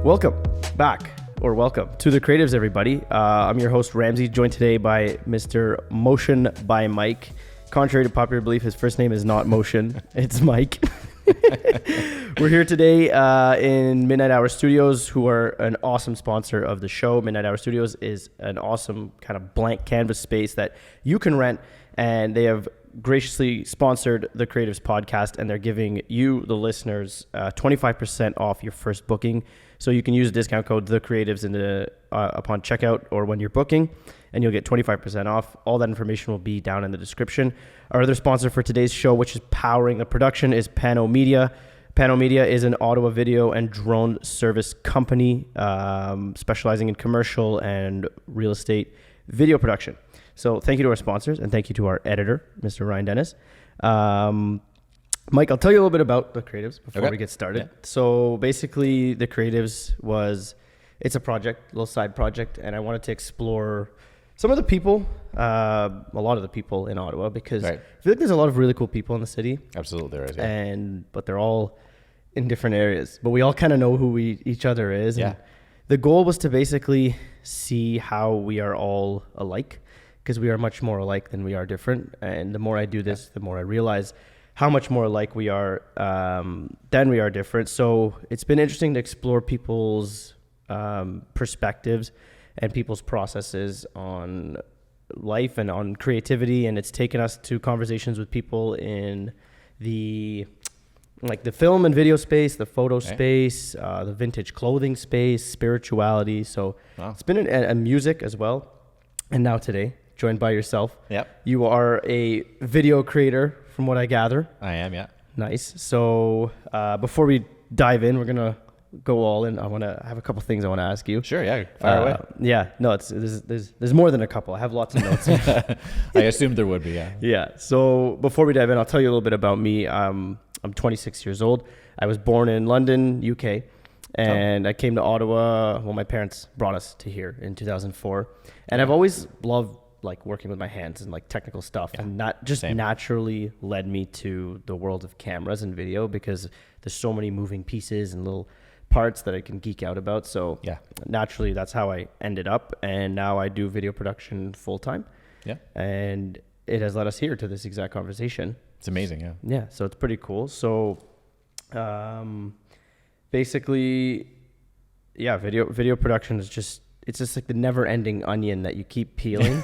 Welcome back, or welcome to The Creatives, everybody. I'm your host, Ramzi, joined today by Mr. MotionByMike. Contrary to popular belief, his first name is not Motion, it's Mike. We're here today in Midnight Hour Studios, who are an awesome sponsor of the show. Midnight Hour Studios is an awesome kind of blank canvas space that you can rent, and they have graciously sponsored the Creatives podcast, and they're giving you, the listeners, 25% off your first booking. So you can use the discount code TheCreatives upon checkout or when you're booking, and you'll get 25% off. All that information will be down in the description. Our other sponsor for today's show, which is powering the production, is Pano Media. Pano Media is an Ottawa video and drone service company specializing in commercial and real estate video production. So thank you to our sponsors, and thank you to our editor, Mr. Ryan Dennis. Mike, I'll tell you a little bit about The Creatives before we get started. Yeah. So basically, The Creatives it's a project, a little side project, and I wanted to explore some of the people, a lot of the people in Ottawa, because I feel like there's a lot of really cool people in the city. Absolutely, there is, yeah. But they're all in different areas, but we all kind of know who each other is. Yeah. And the goal was to basically see how we are all alike, because we are much more alike than we are different. And the more I do this, the more I realize how much more alike we are than we are different. So it's been interesting to explore people's perspectives and people's processes on life and on creativity. And it's taken us to conversations with people in the film and video space, the photo space, the vintage clothing space, spirituality. So It's been a music as well. And now today, joined by yourself. Yep. You are a video creator, from what I gather. I am, yeah. Nice. So before we dive in, we're going to go all in. I have a couple things I want to ask you. Sure, yeah. Fire away. Yeah. No, there's more than a couple. I have lots of notes. I assumed there would be, yeah. Yeah. So before we dive in, I'll tell you a little bit about me. I'm 26 years old. I was born in London, UK. And I came to Ottawa. Well, my parents brought us to here in 2004. And I've always loved working with my hands and technical stuff, and not just naturally led me to the world of cameras and video, because there's so many moving pieces and little parts that I can geek out about. So naturally that's how I ended up. And now I do video production full time. Yeah. And it has led us here to this exact conversation. It's amazing. Yeah. Yeah. So it's pretty cool. So, basically, video production is it's just like the never-ending onion that you keep peeling.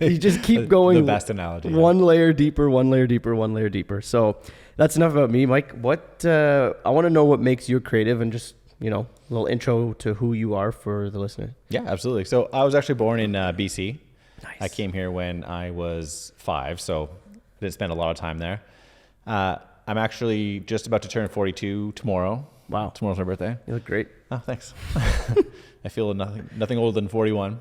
You just keep going. The best analogy. One layer deeper, one layer deeper, one layer deeper. So that's enough about me, Mike. I want to know what makes you creative, and just, a little intro to who you are for the listener. Yeah, absolutely. So I was actually born in BC. Nice. I came here when I was 5, so didn't spend a lot of time there. I'm actually just about to turn 42 tomorrow. Wow. Tomorrow's my birthday. You look great. Oh, thanks. I feel nothing older than 41.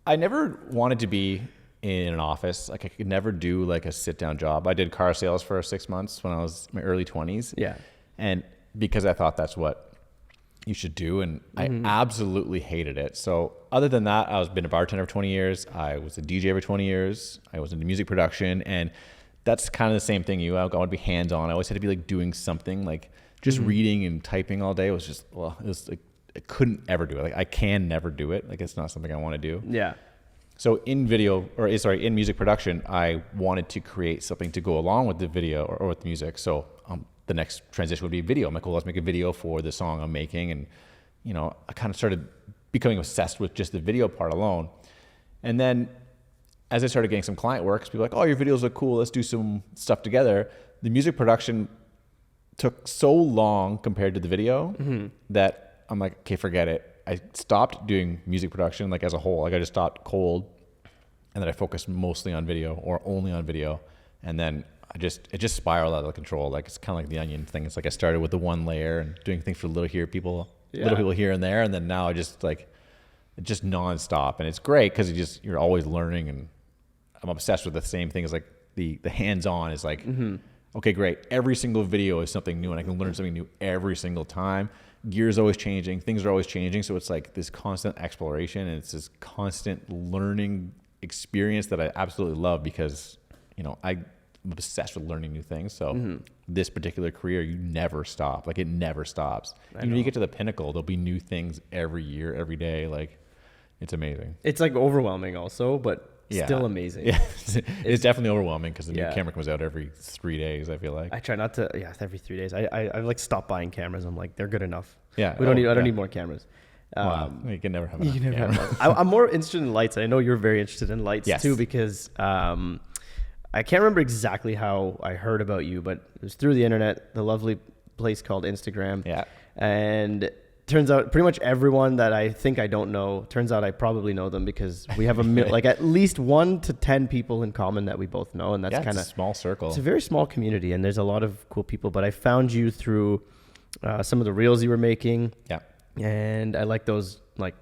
I never wanted to be in an office. I could never do a sit-down job. I did car sales for 6 months when I was in my early 20s. Yeah. And because I thought that's what you should do, and I absolutely hated it. So other than that, I was been a bartender for 20 years. I was a DJ for 20 years. I was into music production, and that's kind of the same thing. I want to be hands-on. I always had to be doing something, just reading and typing all day was just, I couldn't ever do it. I can never do it. It's not something I want to do. Yeah. So in music production, I wanted to create something to go along with the video or with the music. So the next transition would be video. I'm like, well, let's make a video for the song I'm making. And, I kind of started becoming obsessed with just the video part alone. And then as I started getting some client work, people were like, oh, your videos look cool. Let's do some stuff together. The music production took so long compared to the video that I'm like, okay, forget it. I stopped doing music production as a whole. I just stopped cold, and then I focused mostly on video or only on video. And then it just spiraled out of control. It's kind of like the onion thing. It's I started with the one layer and doing things for little people here and there. And then now it's just nonstop. And it's great because you're always learning, and I'm obsessed with the same thing as the hands-on is okay, great. Every single video is something new, and I can learn something new every single time. Gear's always changing. Things are always changing. So it's this constant exploration, and it's this constant learning experience that I absolutely love, because, I obsessed with learning new things. So this particular career, you never stop. Like it never stops. Even when you get to the pinnacle, there'll be new things every year, every day. Like it's amazing. It's like overwhelming also, but still amazing. Yeah, it's definitely overwhelming because the new camera comes out every 3 days. I feel like I try not to. Yeah, every 3 days. I like stop buying cameras. I'm like, they're good enough. Yeah, I don't need more cameras. Wow. You can never have enough. You can never have I'm more interested in lights. I know you're very interested in lights too, because I can't remember exactly how I heard about you, but it was through the internet, the lovely place called Instagram. Yeah. And turns out pretty much everyone that I think I don't know, turns out I probably know them, because we have like at least 1 to 10 people in common that we both know. And that's kind of a small circle. It's a very small community, and there's a lot of cool people, but I found you through some of the reels you were making. Yeah. And I like those like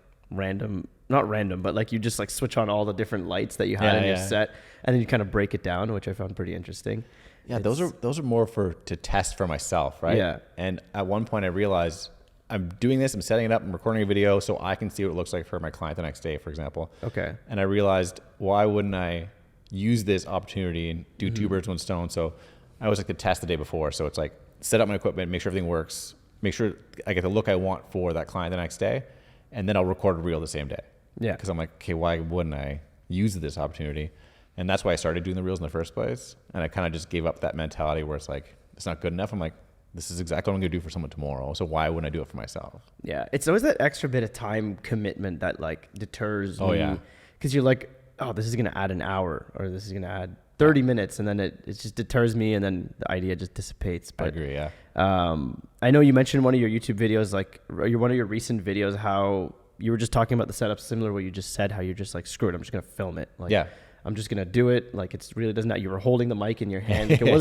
not random, but like you just like switch on all the different lights that you had in your set, and then you kind of break it down, which I found pretty interesting. Yeah, those are more to test for myself, right? Yeah. And at one point I realized I'm doing this, I'm setting it up, I'm recording a video so I can see what it looks like for my client the next day, for example. Okay. And I realized, why wouldn't I use this opportunity and do 2 birds, 1 stone? So I always like to test the day before. So it's like set up my equipment, make sure everything works, make sure I get the look I want for that client the next day, and then I'll record a reel the same day. Yeah. Because I'm like, okay, why wouldn't I use this opportunity? And that's why I started doing the reels in the first place. And I kind of just gave up that mentality where it's like, it's not good enough. I'm like, this is exactly what I'm going to do for someone tomorrow. So why wouldn't I do it for myself? Yeah. It's always that extra bit of time commitment that like deters me. Yeah. Because you're like, oh, this is going to add an hour, or this is going to add 30 minutes. And then it just deters me, and then the idea just dissipates. But I agree, yeah. I know you mentioned one of your YouTube videos, like one of your recent videos, how you were just talking about the setup, similar to what you just said, how you're just like, screw it, I'm just going to film it. Like, yeah. I'm just going to do it. Like, it's really doesn't matter. You were holding the mic in your hand. Like, it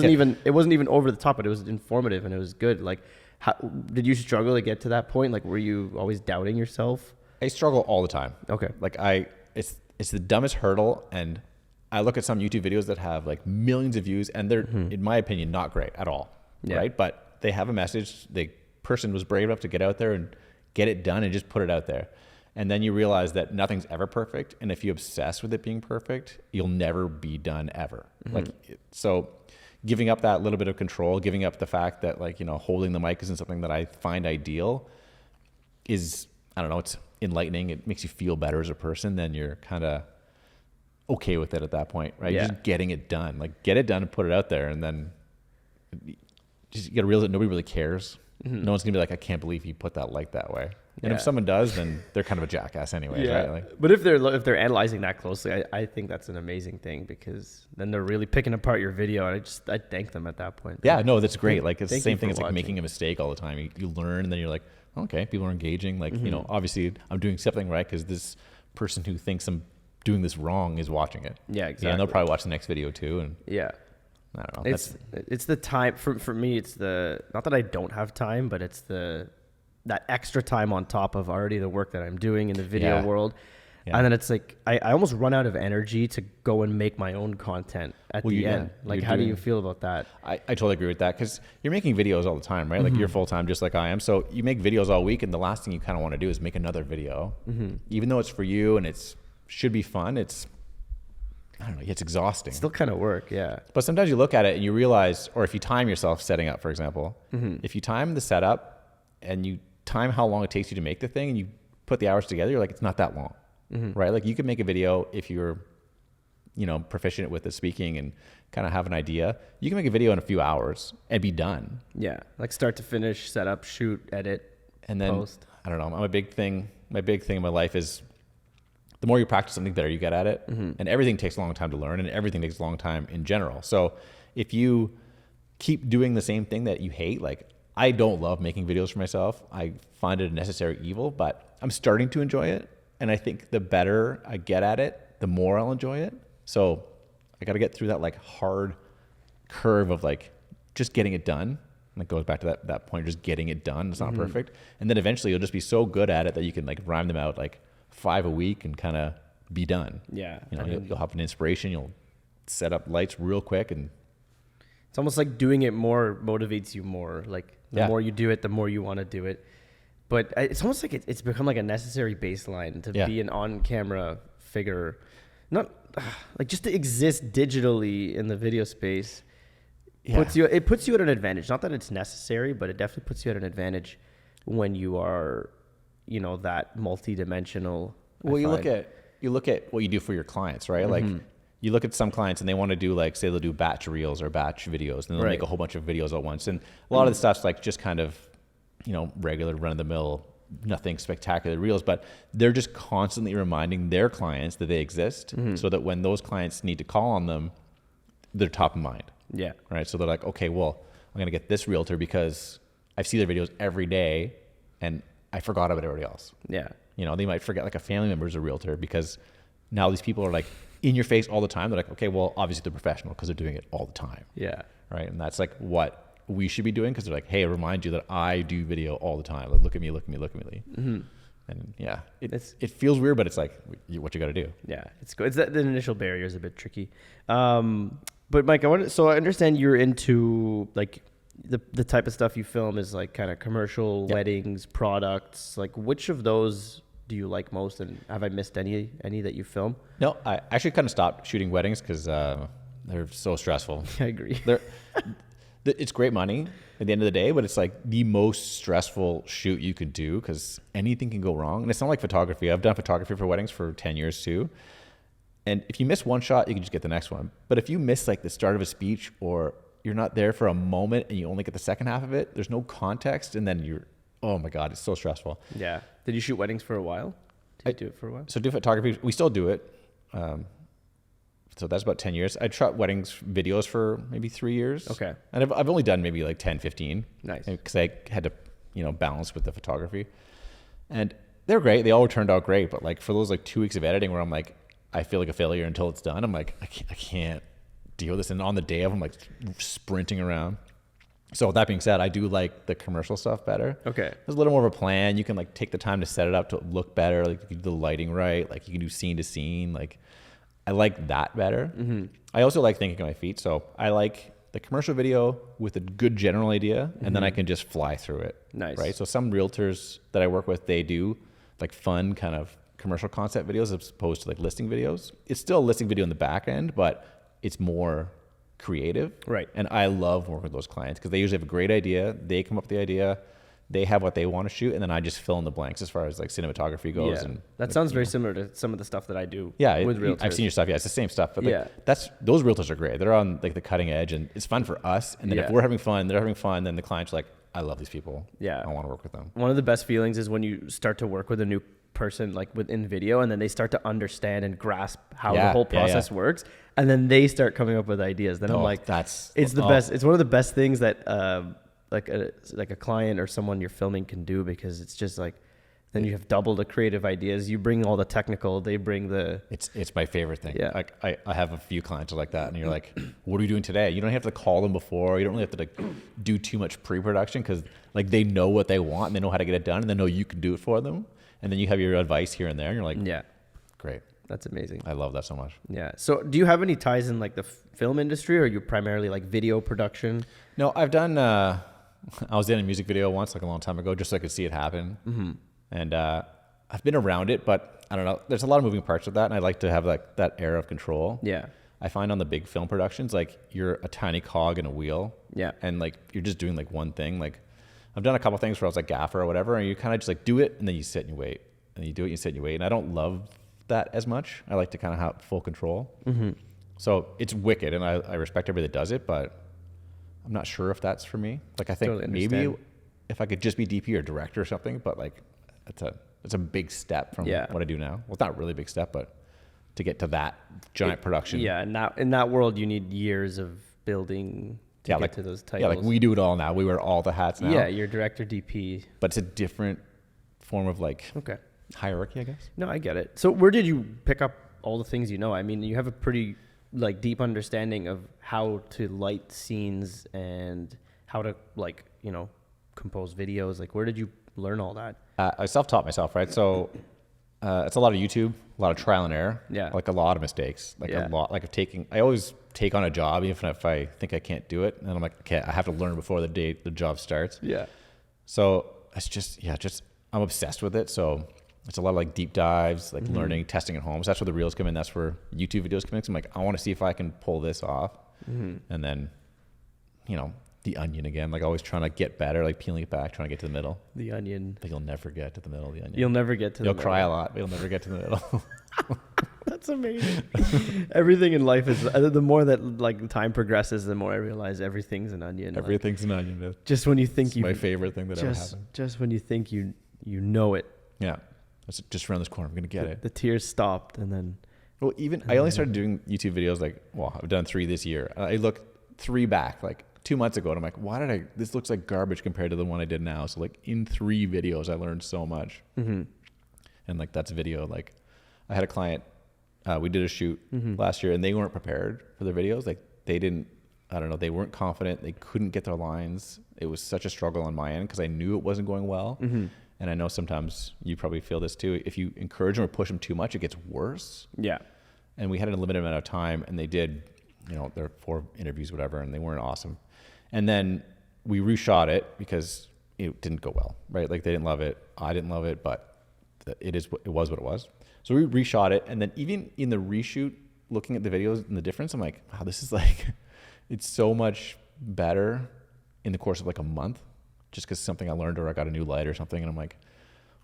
wasn't even over the top, but it was informative and it was good. Like, how, did you struggle to get to that point? Like, were you always doubting yourself? I struggle all the time. Okay. Like it's the dumbest hurdle. And I look at some YouTube videos that have like millions of views, and they're, in my opinion, not great at all. Yeah. Right. But they have a message. The person was brave enough to get out there and get it done and just put it out there. And then you realize that nothing's ever perfect. And if you obsess with it being perfect, you'll never be done ever. Like, so giving up that little bit of control, giving up the fact that, like, you know, holding the mic isn't something that I find ideal is, I don't know, it's enlightening. It makes you feel better as a person. Then you're kind of okay with it at that point, right? Yeah. Just getting it done, like get it done and put it out there. And then just you got to realize that nobody really cares. No one's gonna be like, I can't believe he put that like that way. And if someone does, then they're kind of a jackass anyways, right? Like, but if they're analyzing that closely, I think that's an amazing thing, because then they're really picking apart your video. And I thank them at that point. Yeah, no, that's great. Like, it's the same thing as like making a mistake all the time. You learn, and then you're like, okay, people are engaging. Like, you know, obviously I'm doing something right because this person who thinks I'm doing this wrong is watching it. Yeah, exactly. Yeah, and they'll probably watch the next video too. And yeah. I don't know. It's the time for me. It's the, not that I don't have time, but it's that extra time on top of already the work that I'm doing in the video world. Yeah. And then it's like, I almost run out of energy to go and make my own content at the end. Like, how do you feel about that? I totally agree with that, because you're making videos all the time, right? Like, you're full time just like I am. So you make videos all week, and the last thing you kind of want to do is make another video. Even though it's for you and it's should be fun, I don't know, it's exhausting. Still kind of work, yeah. But sometimes you look at it and you realize, or if you time yourself setting up, for example, if you time the setup and you time how long it takes you to make the thing, and you put the hours together, you're like, it's not that long, right? Like, you could make a video if you're, you know, proficient with the speaking and kind of have an idea. You can make a video in a few hours and be done. Yeah, like start to finish, set up, shoot, edit, and then post. I don't know. My big thing in my life is, the more you practice something, the better you get at it. And everything takes a long time to learn, and everything takes a long time in general. So if you keep doing the same thing that you hate, like, I don't love making videos for myself. I find it a necessary evil, but I'm starting to enjoy it. And I think the better I get at it, the more I'll enjoy it. So I got to get through that like hard curve of like just getting it done. And it goes back to that point, just getting it done. It's not perfect. And then eventually you'll just be so good at it that you can like rhyme them out like 5 a week and kind of be done. Yeah. You know, you'll have an inspiration. You'll set up lights real quick, and it's almost like doing it more motivates you more. Like, the more you do it, the more you want to do it. But it's almost like it's become like a necessary baseline to be an on-camera figure. not like just to exist digitally in the video space Yeah. puts you at an advantage. Not that it's necessary, but it definitely puts you at an advantage when you are, you know, that multi-dimensional. Well, you look at what you do for your clients, right? Like you look at some clients and they want to do like, say they'll do batch reels or batch videos, and they'll make a whole bunch of videos at once. And a lot of the stuff's like just kind of, you know, regular run of the mill, nothing spectacular reels, but they're just constantly reminding their clients that they exist so that when those clients need to call on them, they're top of mind. Yeah. Right. So they're like, okay, well, I'm going to get this realtor because I see their videos every day and I forgot about everybody else. Yeah. You know, they might forget like a family member is a realtor because now these people are like in your face all the time. They're like, okay, well, obviously they're professional because they're doing it all the time. Yeah. Right. And that's like what we should be doing because they're like, hey, I remind you that I do video all the time. Like, look at me, look at me, look at me. And yeah, it feels weird, but it's like what you got to do. Yeah, it's good. It's that the initial barrier is a bit tricky. But Mike, I understand you're into like the type of stuff you film is like kind of commercial, weddings, products. Like, which of those do you like most? And have I missed any that you film? No, I actually kind of stopped shooting weddings because they're so stressful. I agree. It's great money at the end of the day, but it's like the most stressful shoot you could do because anything can go wrong. And it's not like photography. I've done photography for weddings for 10 years too. And if you miss one shot, you can just get the next one. But if you miss like the start of a speech or you're not there for a moment and you only get the second half of it, there's no context. And then oh my God, it's so stressful. Yeah. Did you shoot weddings for a while? Did you do it for a while? So do photography. We still do it. So that's about 10 years. I shot weddings videos for maybe 3 years. Okay. And I've only done maybe like 10, 15. Nice. Because I had to, balance with the photography. And they're great. They all turned out great. But like for those like 2 weeks of editing where I'm like, I feel like a failure until it's done. I'm like, I can't deal with this. And on the day of, I'm like sprinting around. So with that being said, I do like the commercial stuff better. Okay. There's a little more of a plan. You can like take the time to set it up to look better. Like you can do the lighting right. Like you can do scene to scene. Like I like that better. I also like thinking on my feet. So I like the commercial video with a good general idea, and then I can just fly through it. Nice. Right. So some realtors that I work with, they do like fun kind of commercial concept videos as opposed to like listing videos. It's still a listing video in the back end, but it's more creative. Right. And I love working with those clients because they usually have a great idea. They come up with the idea. They have what they want to shoot, and then I just fill in the blanks as far as like cinematography goes. Yeah. And that sounds very similar to some of the stuff that I do. Yeah, with realtors. I've seen your stuff. Yeah, it's the same stuff. But like, Yeah. those realtors are great. They're on like the cutting edge, and it's fun for us. And then if we're having fun, they're having fun. Then the client's like, I love these people. Yeah, I want to work with them. One of the best feelings is when you start to work with a new person like within video, and then they start to understand and grasp how the whole process works, and then they start coming up with ideas. Then I'm like, it's the best. It's one of the best things that like a client or someone you're filming can do, because it's just like then you have double the creative ideas. You bring all the technical, they bring the. It's my favorite thing. Yeah. Like I have a few clients like that, and you're like, what are you doing today? You don't have to call them before. You don't really have to like do too much pre-production because like they know what they want and they know how to get it done, and they know you can do it for them. And then you have your advice here and there, and you're like, yeah, great. That's amazing. I love that so much. Yeah. So do you have any ties in like the film industry, or are you primarily like video production? No, I've done, I was in a music video once, like a long time ago, just so I could see it happen. And I've been around it, but I don't know. There's a lot of moving parts with that, and I like to have like that air of control. Yeah. I find on the big film productions, like you're a tiny cog in a wheel. Yeah. And like you're just doing like one thing. Like I've done a couple things where I was like gaffer or whatever, and you kind of just like do it, and then you sit and you wait. And you do it, you sit and you wait. And I don't love that as much. I like to kind of have full control. So it's wicked, and I respect everybody that does it, but I'm not sure if that's for me. Like I think Totally maybe if I could just be DP or director or something, but like it's a big step from what I do now. Well, it's not really a big step, but to get to that giant production. Yeah, and now in that world, you need years of building to get to those titles. Yeah, like we do it all now. We wear all the hats now. Yeah, you're director, DP. But it's a different form of like Okay. hierarchy, I guess. No, I get it. So where did you pick up all the things you know? I mean, you have a pretty like deep understanding of how to light scenes and how to like, compose videos. Like where did you learn all that? I self-taught myself, right? So it's a lot of YouTube, a lot of trial and error. Yeah. Like a lot of mistakes. Like a lot. Like I always take on a job, even if I think I can't do it. And I'm like, okay, I have to learn before the job starts. Yeah. So it's just I'm obsessed with it. So it's a lot of like deep dives, like learning, testing at home. So that's where the reels come in. That's where YouTube videos come in. So I'm like, I want to see if I can pull this off. And then, you know, the onion again, like always trying to get better, like peeling it back, trying to get to the middle. The onion. But you'll never get to the middle of the onion. You'll never get to the middle. middle. You'll cry a lot, but you'll never get to the middle. That's amazing. Everything in life is, the more that like time progresses, the more I realize everything's an onion. Everything's an onion. Man. Just when you think it's my favorite thing that ever happened. Just when you think you know it. Yeah. It's just around this corner. I'm going to get it. The tears stopped and then. Well, I only started doing YouTube videos like, I've done 3 this year. I looked 3 back like 2 months ago and I'm like, this looks like garbage compared to the one I did now. So like in 3 videos, I learned so much. And like that's video. Like I had a client, we did a shoot last year and they weren't prepared for their videos. Like they they weren't confident. They couldn't get their lines. It was such a struggle on my end because I knew it wasn't going well. And I know sometimes you probably feel this too. If you encourage them or push them too much, it gets worse. Yeah. And we had a limited amount of time and they did, you know, their 4 interviews, whatever, and they weren't awesome. And then we reshot it because it didn't go well, right? Like they didn't love it. I didn't love it, but it was what it was. So we reshot it. And then even in the reshoot, looking at the videos and the difference, I'm like, wow, this is like, it's so much better in the course of like a month. Just because something I learned or I got a new light or something. And I'm like,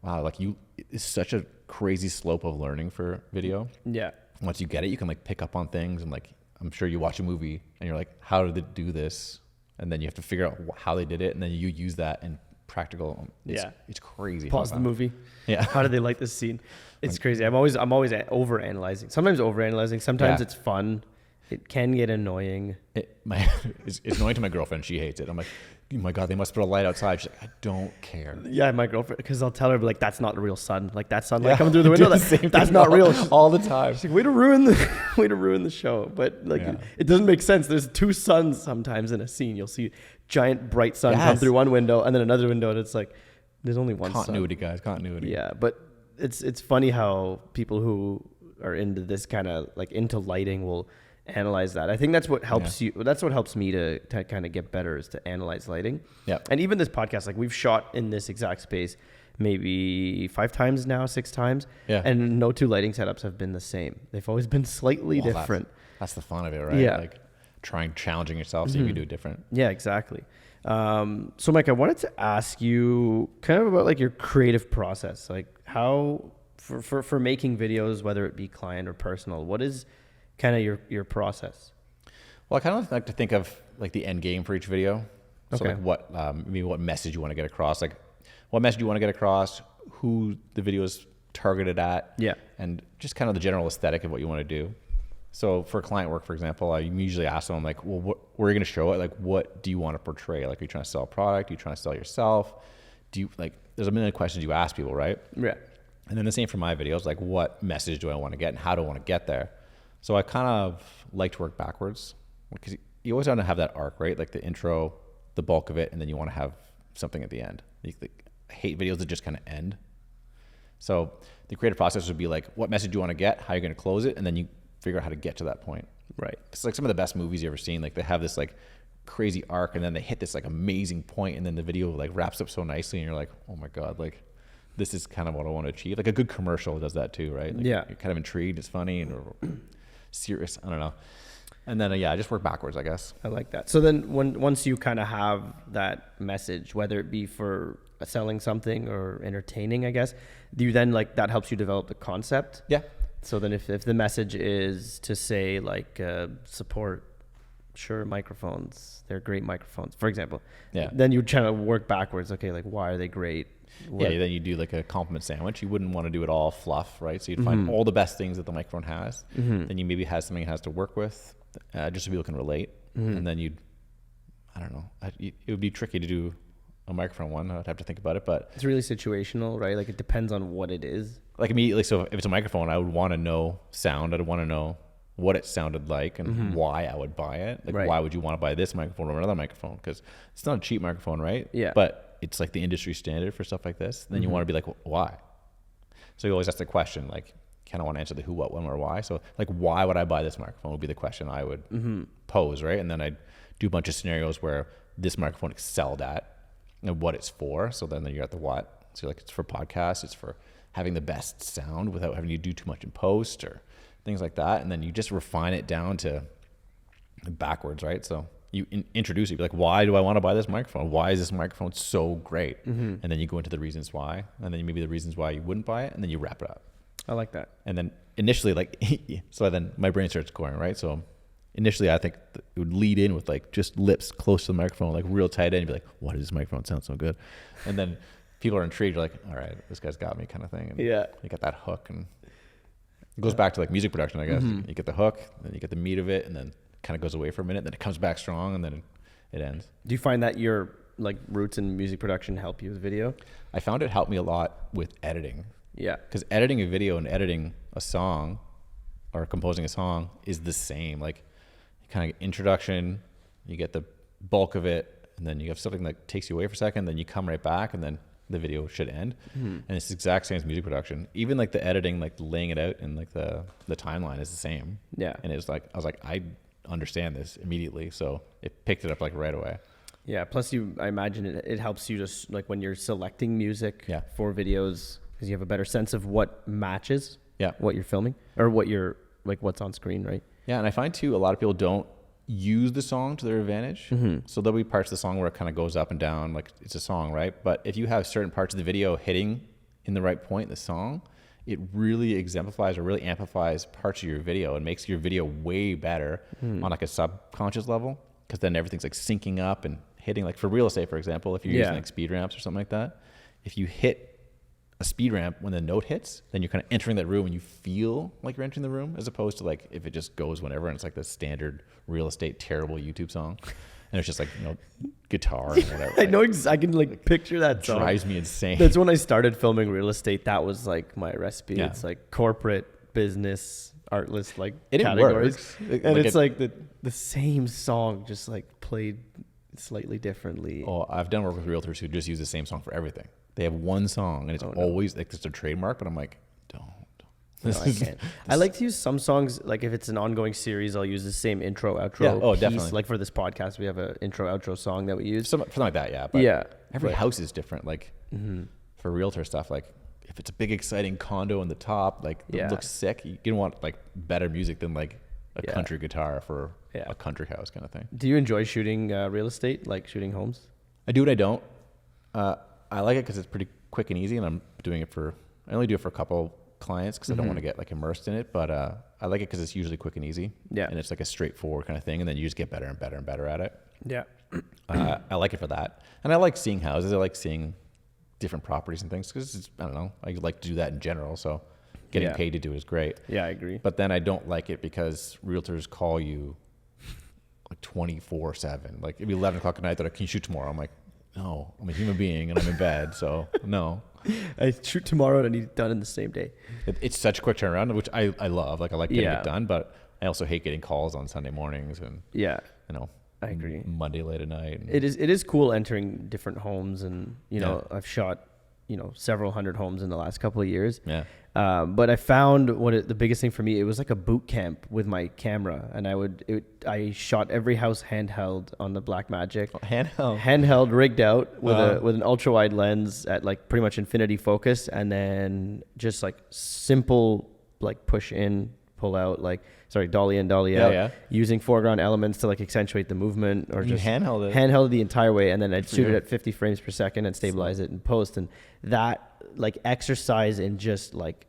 wow, like it's such a crazy slope of learning for video. Yeah. Once you get it, you can like pick up on things. And like, I'm sure you watch a movie and you're like, how did they do this? And then you have to figure out how they did it. And then you use that in practical. It's crazy. Pause the movie. Yeah. How did they like this scene? It's crazy. I'm always overanalyzing. Sometimes overanalyzing. Sometimes it's fun. It can get annoying. It's annoying to my girlfriend. She hates it. I'm like, oh my God, they must put a light outside. She's like, I don't care. Yeah, my girlfriend, because I'll tell her, like, that's not the real sun. Like, that sunlight coming through the window, that's not real. All the time. She's like, way to ruin the show. But, like, it doesn't make sense. There's 2 suns sometimes in a scene. You'll see giant bright sun come through one window and then another window, and it's like, there's only one continuity, sun. guys, continuity. Yeah, but it's funny how people who are into this kind of, like, into lighting will analyze that. I think that's what helps you. That's what helps me to kind of get better, is to analyze lighting. Yeah. And even this podcast, like we've shot in this exact space maybe 5 times now, 6 times. Yeah. And no 2 lighting setups have been the same. They've always been slightly different. That's the fun of it, right? Yeah. Like challenging yourself, so you can do it different. Yeah, exactly. So Mike, I wanted to ask you kind of about like your creative process, like how for making videos, whether it be client or personal, what is kind of your process? Well, I kind of like to think of like the end game for each video. So like what maybe what message you want to get across, like what message you want to get across, who the video is targeted at, and just kind of the general aesthetic of what you want to do. So for client work, for example, I usually ask them like, well, where are you going to show it? Like, what do you want to portray? Like, are you trying to sell a product? Are you trying to sell yourself? Do you like? There's a million questions you ask people, right? Yeah. And then the same for my videos, like what message do I want to get and how do I want to get there? So I kind of like to work backwards because you always want to have that arc, right? Like the intro, the bulk of it, and then you want to have something at the end. I hate videos that just kind of end. So the creative process would be like, what message do you want to get? How are you going to close it? And then you figure out how to get to that point. Right. It's like some of the best movies you've ever seen. Like they have this like crazy arc and then they hit this like amazing point and then the video like wraps up so nicely and you're like, oh my God, like this is kind of what I want to achieve. Like a good commercial does that too, right? Like you're kind of intrigued, it's funny and serious. I don't know. And then, I just work backwards, I guess. I like that. So then once you kind of have that message, whether it be for selling something or entertaining, I guess, do you then like that helps you develop the concept? Yeah. So then if the message is to say like support Shure microphones, they're great microphones, for example. Yeah. Then you try to work backwards. Okay, like why are they great? Then you do like a compliment sandwich. You wouldn't want to do it all fluff, right? So you'd find all the best things that the microphone has. Then you maybe have something it has to work with, just so people can relate. And then I don't know. It would be tricky to do a microphone one. I'd have to think about it, but it's really situational, right? Like it depends on what it is. Like immediately, so if it's a microphone, I would want to know sound. I'd want to know what it sounded like and why I would buy it. Like why would you want to buy this microphone over another microphone? Because it's not a cheap microphone, right? Yeah. But it's like the industry standard for stuff like this. Then you want to be like, why? So you always ask the question, like, kind of want to answer the who, what, when, or why. So like, why would I buy this microphone would be the question I would pose, right? And then I'd do a bunch of scenarios where this microphone excelled at and what it's for. So then you're at the what. So like, it's for podcasts, it's for having the best sound without having to do too much in post or things like that. And then you just refine it down to backwards, right? So you introduce it, be like, why do I want to buy this microphone? Why is this microphone so great? And then you go into the reasons why, and then maybe the reasons why you wouldn't buy it, and then you wrap it up. I like that. And then initially, like, so then my brain starts going, right? So initially I think it would lead in with like just lips close to the microphone, like real tight in, and be like, why does this microphone sound so good? And then people are intrigued, you're like, all right, this guy's got me, kind of thing. And Yeah. you got that hook, and it goes back to like music production, I guess. You get the hook, then you get the meat of it, and then kind of goes away for a minute, then it comes back strong, and then it ends. Do you find that your like roots in music production help you with video? I found it helped me a lot with editing. Yeah. Because editing a video and editing a song or composing a song is the same. Like, kind of introduction, you get the bulk of it, and then you have something that takes you away for a second, then you come right back, and then the video should end. And it's the exact same as music production. Even like the editing, like laying it out, and like the timeline is the same. Yeah. And it was like, I was like, I understand this immediately, so it picked it up like right away. Yeah. Plus, I imagine it helps you just like when you're selecting music for videos, because you have a better sense of what matches what you're filming or what you're like what's on screen, right? Yeah, and I find too a lot of people don't use the song to their advantage. So there'll be parts of the song where it kind of goes up and down, like it's a song, right? But if you have certain parts of the video hitting in the right point in the song, it really exemplifies or really amplifies parts of your video and makes your video way better on like a subconscious level, because then everything's like syncing up and hitting. Like for real estate, for example, if you're using like speed ramps or something like that, if you hit a speed ramp when the note hits, then you're kind of entering that room and you feel like you're entering the room, as opposed to like if it just goes whenever and it's like the standard real estate terrible YouTube song and it's just like, you know, guitar and whatever. I know I can like picture that song. Drives me insane. That's when I started filming real estate. That was like my recipe. Yeah. It's like corporate, business, artlist, like it categories. Works. And like it's like the same song, just like played slightly differently. Oh, I've done work with realtors who just use the same song for everything. They have one song and it's always like it's a trademark, but I'm like, don't. No, I can't. I like to use some songs, like if it's an ongoing series, I'll use the same intro, outro piece. Definitely. Like for this podcast, we have an intro, outro song that we use. Something like that, yeah. But every house is different. Like for realtor stuff, like if it's a big exciting condo in the top, like it looks sick, you want like better music than like a country guitar for a country house kind of thing. Do you enjoy shooting real estate, like shooting homes? I do and I don't. I like it because it's pretty quick and easy, and I only do it for a couple clients because I don't want to get like immersed in it, but I like it because it's usually quick and easy, and it's like a straightforward kind of thing, and then you just get better and better and better at it. I like it for that, and I like seeing houses. I like seeing different properties and things because I don't know, I like to do that in general, so getting paid to do it is great. I agree. But then I don't like it because realtors call you like 24/7. Like it'd be 11 o'clock at night, they're like, can you shoot tomorrow? I'm like, no, I'm a human being and I'm in bed, so no. I shoot tomorrow and I need it done in the same day. It's such a quick turnaround, which I love. Like I like getting it done, but I also hate getting calls on Sunday mornings and you know, I agree. Monday late at night. It is cool entering different homes, and you know I've shot several hundred homes in the last couple of years. But I found the biggest thing for me, it was like a boot camp with my camera, and I shot every house handheld on the Blackmagic. Handheld, rigged out with an ultra wide lens at like pretty much infinity focus, and then just like simple like push in, pull out, dolly in, dolly out, using foreground elements to like accentuate the movement, or just handheld it the entire way, and then I'd shoot it at 50 frames per second and stabilize it in post. And that like exercise in just like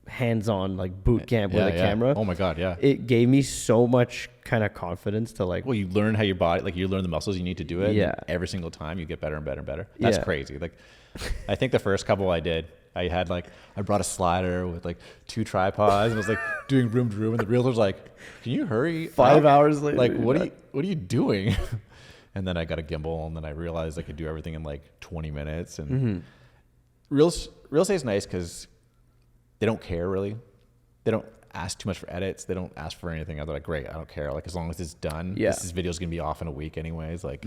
hands-on like boot camp with a camera. Oh my god, yeah. It gave me so much kind of confidence to like. Well, you learn how your body, like you learn the muscles you need to do it. Yeah. Every single time you get better and better and better. That's crazy. Like, I think the first couple I did, I brought a slider with like 2 tripods and was like doing room to room, and the realtor's like, "Can you hurry?" 5 hours later, like, what are you doing? And then I got a gimbal, and then I realized I could do everything in like 20 minutes. And real estate is nice because they don't care really. They don't ask too much for edits. They don't ask for anything. They're like, great, I don't care. Like as long as it's done, this video's gonna be off in a week anyways. Like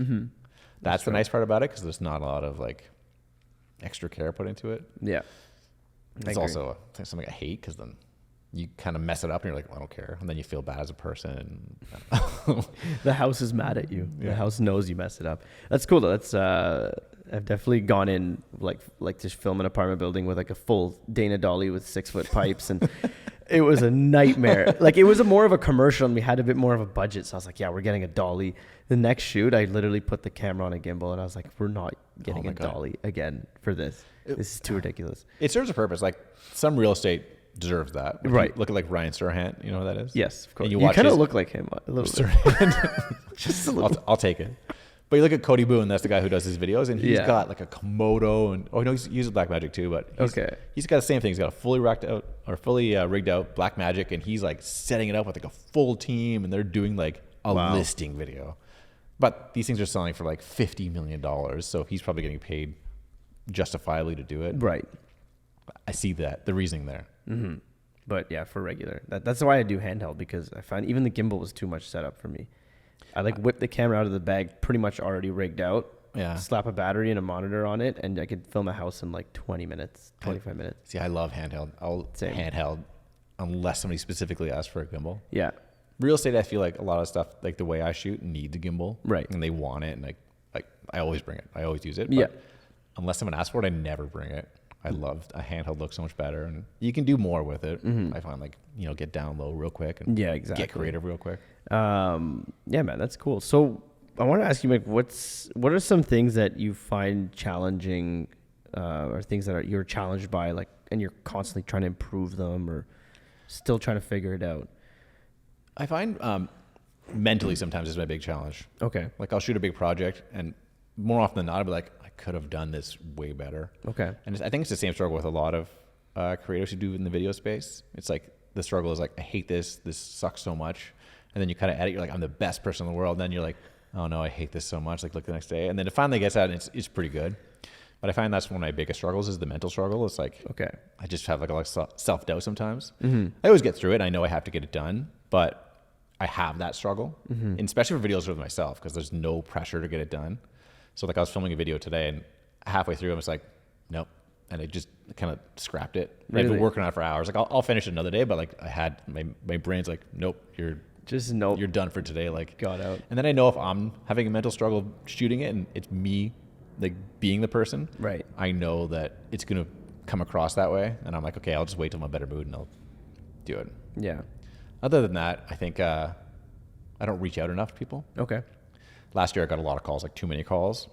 that's the nice part about it, because there's not a lot of like extra care put into it. Yeah. It's also something I hate, because then you kind of mess it up and you're like, well, I don't care. And then you feel bad as a person. And the house is mad at you. Yeah. The house knows you messed it up. That's cool though. I've definitely gone in like to film an apartment building with like a full Dana dolly with 6-foot pipes, and it was a nightmare. Like it was more of a commercial, and we had a bit more of a budget. So I was like, yeah, we're getting a dolly. The next shoot, I literally put the camera on a gimbal, and I was like, we're not getting a dolly again for this. This is too ridiculous. It serves a purpose. Like some real estate deserves that. Like right. Look at like Ryan Serhant. You know who that is? Yes, of course. And you kind of look like him a little bit. Just a little. I'll take it. But you look at Cody Boone, that's the guy who does his videos, and he's got like a Komodo, and he uses Blackmagic too, but he's got the same thing. He's got a fully rigged out Blackmagic, and he's like setting it up with like a full team, and they're doing like a listing video. But these things are selling for like $50 million, so he's probably getting paid justifiably to do it. Right. I see that, the reasoning there. Mm-hmm. But yeah, for regular, that's why I do handheld, because I find even the gimbal was too much setup for me. I like whip the camera out of the bag pretty much already rigged out. Yeah. Slap a battery and a monitor on it, and I could film a house in like 20 minutes, 25 minutes. See, I love handheld. I'll say handheld unless somebody specifically asks for a gimbal. Yeah. Real estate, I feel like a lot of stuff, like the way I shoot, need the gimbal. Right. And they want it, and like I always bring it. I always use it. But unless someone asks for it, I never bring it. I love a handheld looks so much better, and you can do more with it. Mm-hmm. I find get down low real quick and get creative real quick. Yeah, man, that's cool. So I want to ask you, Mike, what are some things that you find challenging, or things that you're challenged by, like, and you're constantly trying to improve them or still trying to figure it out? I find mentally sometimes is my big challenge. Okay. Like I'll shoot a big project, and more often than not, I'll be like, I could have done this way better. Okay. And I think it's the same struggle with a lot of creatives who do in the video space. It's like the struggle is like, I hate this. This sucks so much. And then you kind of edit. You're like, I'm the best person in the world. And then you're like, oh no, I hate this so much. Like look the next day. And then it finally gets out, and it's pretty good. But I find that's one of my biggest struggles is the mental struggle. It's like, I just have like a lot of self-doubt sometimes. Mm-hmm. I always get through it. I know I have to get it done, but I have that struggle, and especially for videos with myself, because there's no pressure to get it done. So like I was filming a video today, and halfway through I was like, nope. And I just kind of scrapped it. Really? I've been working on it for hours. Like I'll finish it another day, but like I had my brain's like, nope, you're done for today. Like got out. And then I know if I'm having a mental struggle shooting it and it's me like being the person, right? I know that it's going to come across that way. And I'm like, okay, I'll just wait till I'm in a better mood and I'll do it. Yeah. Other than that, I think I don't reach out enough to people. Okay. Last year I got a lot of calls, like too many calls,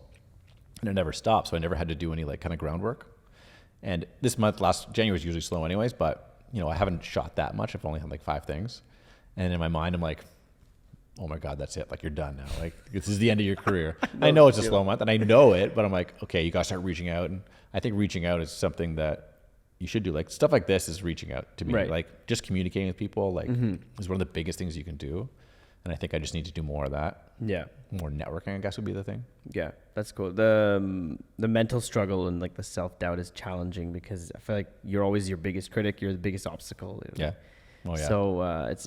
and it never stopped. So I never had to do any like kind of groundwork. And this month, January is usually slow anyways, but I haven't shot that much. I've only had like 5 things. And in my mind, I'm like, oh my God, that's it. Like you're done now. Like this is the end of your career. I know it's a slow month and I know it, but I'm like, okay, you got to start reaching out. And I think reaching out is something that you should do. Like stuff like this is reaching out to me. Right. Like just communicating with people, like is one of the biggest things you can do. And I think I just need to do more of that. Yeah. More networking, I guess, would be the thing. Yeah, that's cool. The mental struggle and like the self-doubt is challenging because I feel like you're always your biggest critic. You're the biggest obstacle. Yeah. Oh, yeah. So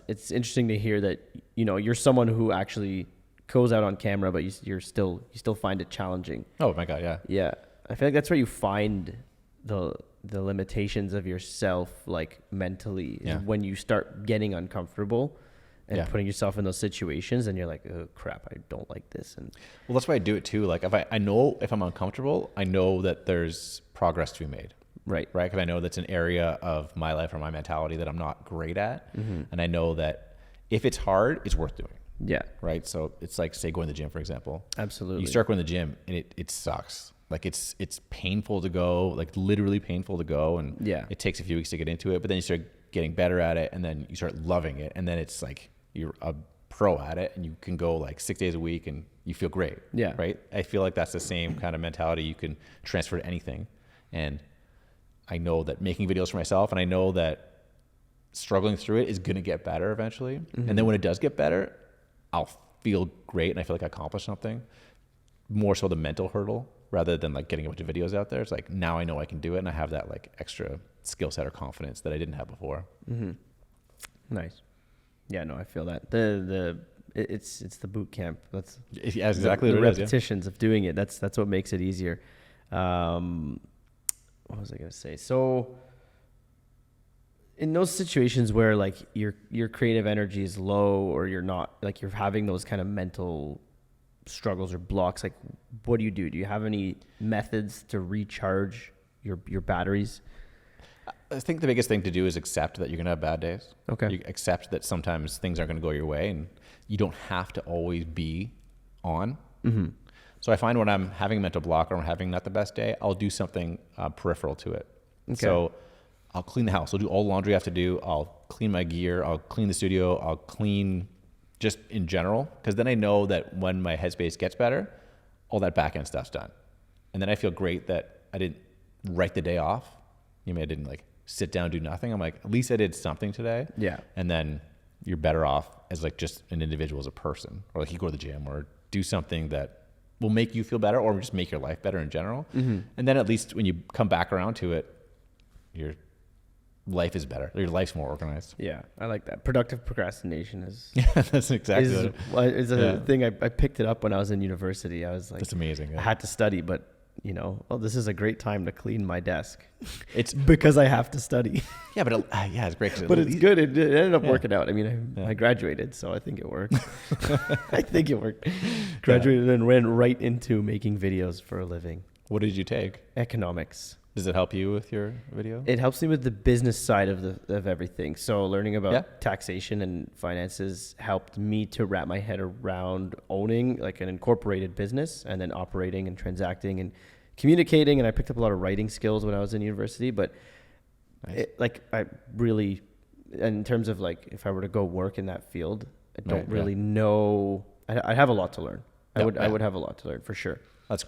it's interesting to hear that, you're someone who actually goes out on camera, but you still find it challenging. Oh my God. Yeah. Yeah. I feel like that's where you find the limitations of yourself, like mentally, when you start getting uncomfortable and putting yourself in those situations, and you're like, oh crap, I don't like this. And well, that's why I do it too. Like I know if I'm uncomfortable, I know that there's progress to be made. Right. Because I know that's an area of my life or my mentality that I'm not great at. Mm-hmm. And I know that if it's hard, it's worth doing. Yeah. Right. So it's like, say, going to the gym, for example. Absolutely. You start going to the gym and it sucks. Like it's painful to go, like literally painful to go. And it takes a few weeks to get into it, but then you start getting better at it, and then you start loving it. And then it's like, you're a pro at it, and you can go like 6 days a week and you feel great. Yeah. Right. I feel like that's the same kind of mentality you can transfer to anything. And I know that making videos for myself, and I know that struggling through it is going to get better eventually. Mm-hmm. And then when it does get better, I'll feel great. And I feel like I accomplished something. More so the mental hurdle rather than like getting a bunch of videos out there. It's like, now I know I can do it. And I have that like extra skill set or confidence that I didn't have before. Mm-hmm. Nice. Yeah, no, I feel that. It's the boot camp. That's exactly the repetitions of doing it. That's what makes it easier. What was I gonna say? So in those situations where like your creative energy is low, or you're not, like you're having those kind of mental struggles or blocks, like what do you do? Do you have any methods to recharge your batteries? I think the biggest thing to do is accept that you're going to have bad days. Okay. You accept that sometimes things aren't going to go your way, and you don't have to always be on. Mm-hmm. So I find when I'm having a mental block or I'm having not the best day, I'll do something peripheral to it. Okay. So I'll clean the house. I'll do all the laundry I have to do. I'll clean my gear. I'll clean the studio. I'll clean just in general, because then I know that when my headspace gets better, all that back end stuff's done. And then I feel great that I didn't write the day off. I didn't like sit down, do nothing. I'm like, at least I did something today. Yeah. And then you're better off as like just an individual, as a person, or like you go to the gym or do something that will make you feel better or just make your life better in general. Mm-hmm. And then at least when you come back around to it, your life is better. Your life's more organized. Yeah, I like that. Productive procrastination is that's exactly is a thing. I picked it up when I was in university. I was like, that's amazing. Yeah. I had to study, but this is a great time to clean my desk. It's because I have to study. Yeah, but it's great. But it's good. It ended up working out. I graduated, so I think it worked. I think it worked. Graduated and ran right into making videos for a living. What did you take? Economics. Does it help you with your video? It helps me with the business side of everything. So learning about taxation and finances helped me to wrap my head around owning like an incorporated business and then operating and transacting and communicating. And I picked up a lot of writing skills when I was in university. But nice. I really, in terms of like if I were to go work in that field, I don't really know. I have a lot to learn. I would have a lot to learn for sure. That's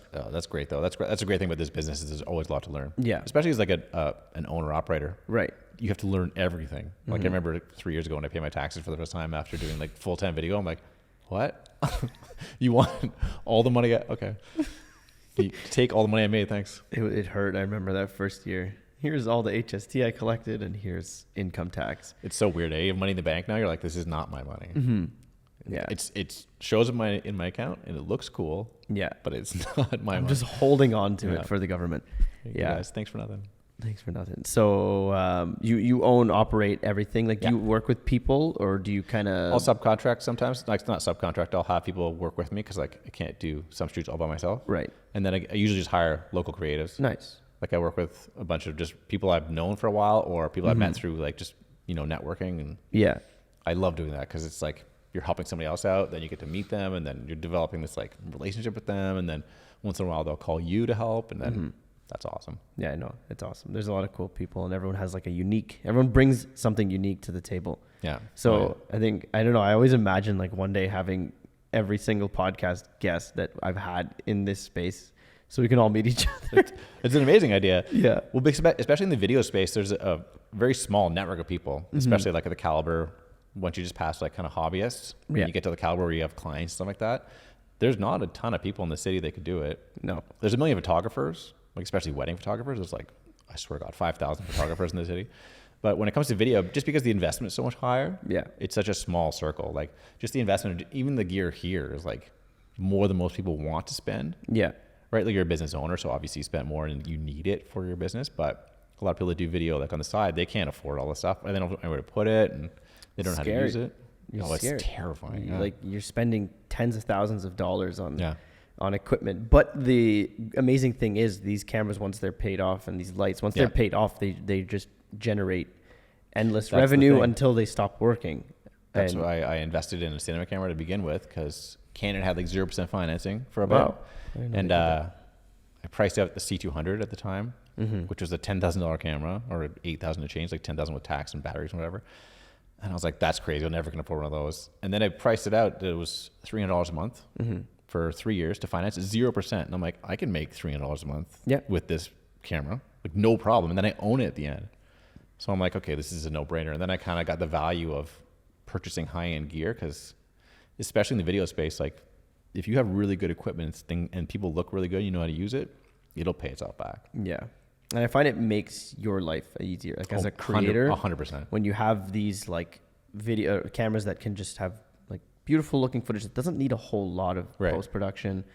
great though. That's great. That's a great thing about this business is there's always a lot to learn. Yeah. Especially as like an owner operator. Right. You have to learn everything. Like I remember 3 years ago when I paid my taxes for the first time after doing like full-time video, I'm like, what? You want all the money? Okay. You take all the money I made. Thanks. It hurt. I remember that first year. Here's all the HST I collected and here's income tax. It's so weird. You have money in the bank now. You're like, this is not my money. Mm-hmm. Yeah. It shows in my account and it looks cool. Yeah. But it's not my money. I'm just holding on to it for the government. Yeah. Guys, thanks for nothing. Thanks for nothing. So you own, operate everything. Like do you work with people or do you kind of... I'll subcontract sometimes. Like not subcontract. I'll have people work with me because like I can't do some shoots all by myself. Right. And then I usually just hire local creatives. Nice. Like I work with a bunch of just people I've known for a while or people I've met through like just, networking. And yeah. I love doing that because it's like you're helping somebody else out, then you get to meet them and then you're developing this like relationship with them. And then once in a while they'll call you to help and then that's awesome. Yeah, I know. It's awesome. There's a lot of cool people and everyone has like everyone brings something unique to the table. Yeah. So I think, I don't know, I always imagine like one day having every single podcast guest that I've had in this space so we can all meet each other. It's an amazing idea. Yeah. Well, especially in the video space, there's a very small network of people, especially like at the caliber, once you just pass like kind of hobbyists, and you get to the caliber where you have clients, stuff like that. There's not a ton of people in the city that could do it. No. There's a million photographers, like especially wedding photographers. There's like, I swear to God, 5,000 photographers in the city. But when it comes to video, just because the investment is so much higher, it's such a small circle. Like just the investment, even the gear here is like more than most people want to spend. Yeah. Right? Like you're a business owner, so obviously you spend more and you need it for your business. But a lot of people that do video like on the side, they can't afford all this stuff and they don't know where to put it and they don't know how to use it. It's terrifying. Like you're spending tens of thousands of dollars on equipment. But the amazing thing is these cameras, once they're paid off and these lights, once they're paid off, they just generate endless revenue until they stop working. That's why I invested in a cinema camera to begin with because Canon had like 0% financing for a bit. And I priced out the C200 at the time, which was a $10,000 camera or $8,000 to change, like $10,000 with tax and batteries and whatever. And I was like, that's crazy. I'm never going to afford one of those. And then I priced it out. It was $300 a month for 3 years to finance 0%. And I'm like, I can make $300 a month with this camera, like no problem. And then I own it at the end. So I'm like, okay, this is a no-brainer. And then I kind of got the value of purchasing high-end gear because especially in the video space, like if you have really good equipment and people look really good, you know how to use it, it'll pay itself back. Yeah. And I find it makes your life easier. Like as a creator, 100%. When you have these like video cameras that can just have like beautiful looking footage that doesn't need a whole lot of post-production.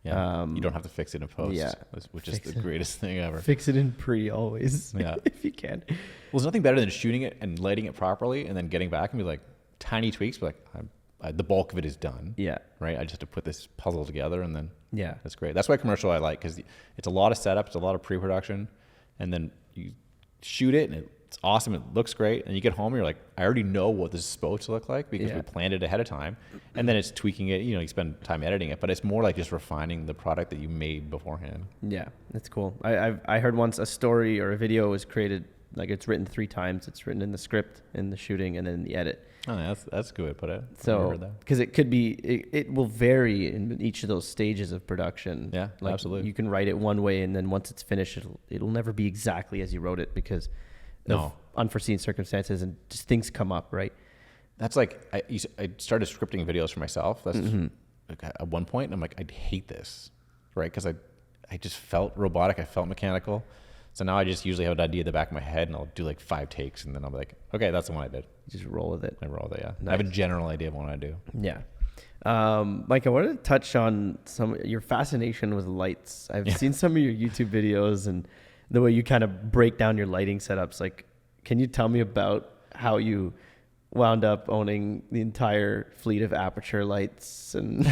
Yeah. You don't have to fix it in post, which is the greatest thing ever. Fix it in pre always, if you can. Well, there's nothing better than shooting it and lighting it properly and then getting back and be like tiny tweaks, but like the bulk of it is done. Yeah. Right. I just have to put this puzzle together, and then Yeah. that's great. That's why commercial I like, because it's a lot of setup, it's a lot of pre-production, and then you shoot it and it's awesome. It looks great. And you get home and you're like, I already know what this is supposed to look like because we planned it ahead of time. And then it's tweaking it, you spend time editing it, but it's more like just refining the product that you made beforehand. Yeah, that's cool. I heard once a story or a video was created, like it's written 3 times. It's written in the script, in the shooting, and then in the edit. Oh, that's a good way to put it. So, because it could be, it will vary in each of those stages of production. Yeah, like absolutely. You can write it one way, and then once it's finished, it'll never be exactly as you wrote it because of unforeseen circumstances and just things come up, right? That's like, I started scripting videos for myself. That's like at one point, and I'm like, I hate this, right? Because I just felt robotic. I felt mechanical. So now I just usually have an idea in the back of my head, and I'll do like 5 takes, and then I'm like, okay, that's the one I did. You just roll with it. I roll with it, yeah. Nice. I have a general idea of what I do. Yeah. Mike, I wanted to touch on your fascination with lights. I've seen some of your YouTube videos and the way you kind of break down your lighting setups. Like, can you tell me about how you wound up owning the entire fleet of aperture lights? And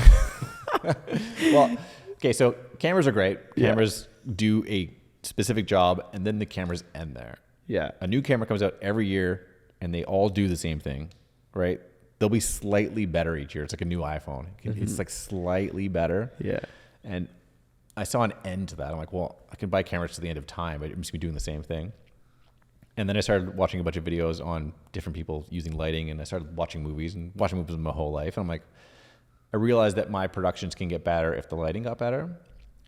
well, okay, so cameras are great. Cameras do a specific job, and then the cameras end there. Yeah. A new camera comes out every year, and they all do the same thing, right? They'll be slightly better each year. It's like a new iPhone. It's like slightly better. Yeah. And I saw an end to that. I'm like, well, I can buy cameras to the end of time, but I'm just gonna be doing the same thing. And then I started watching a bunch of videos on different people using lighting, and I started watching movies my whole life. And I'm like, I realized that my productions can get better if the lighting got better.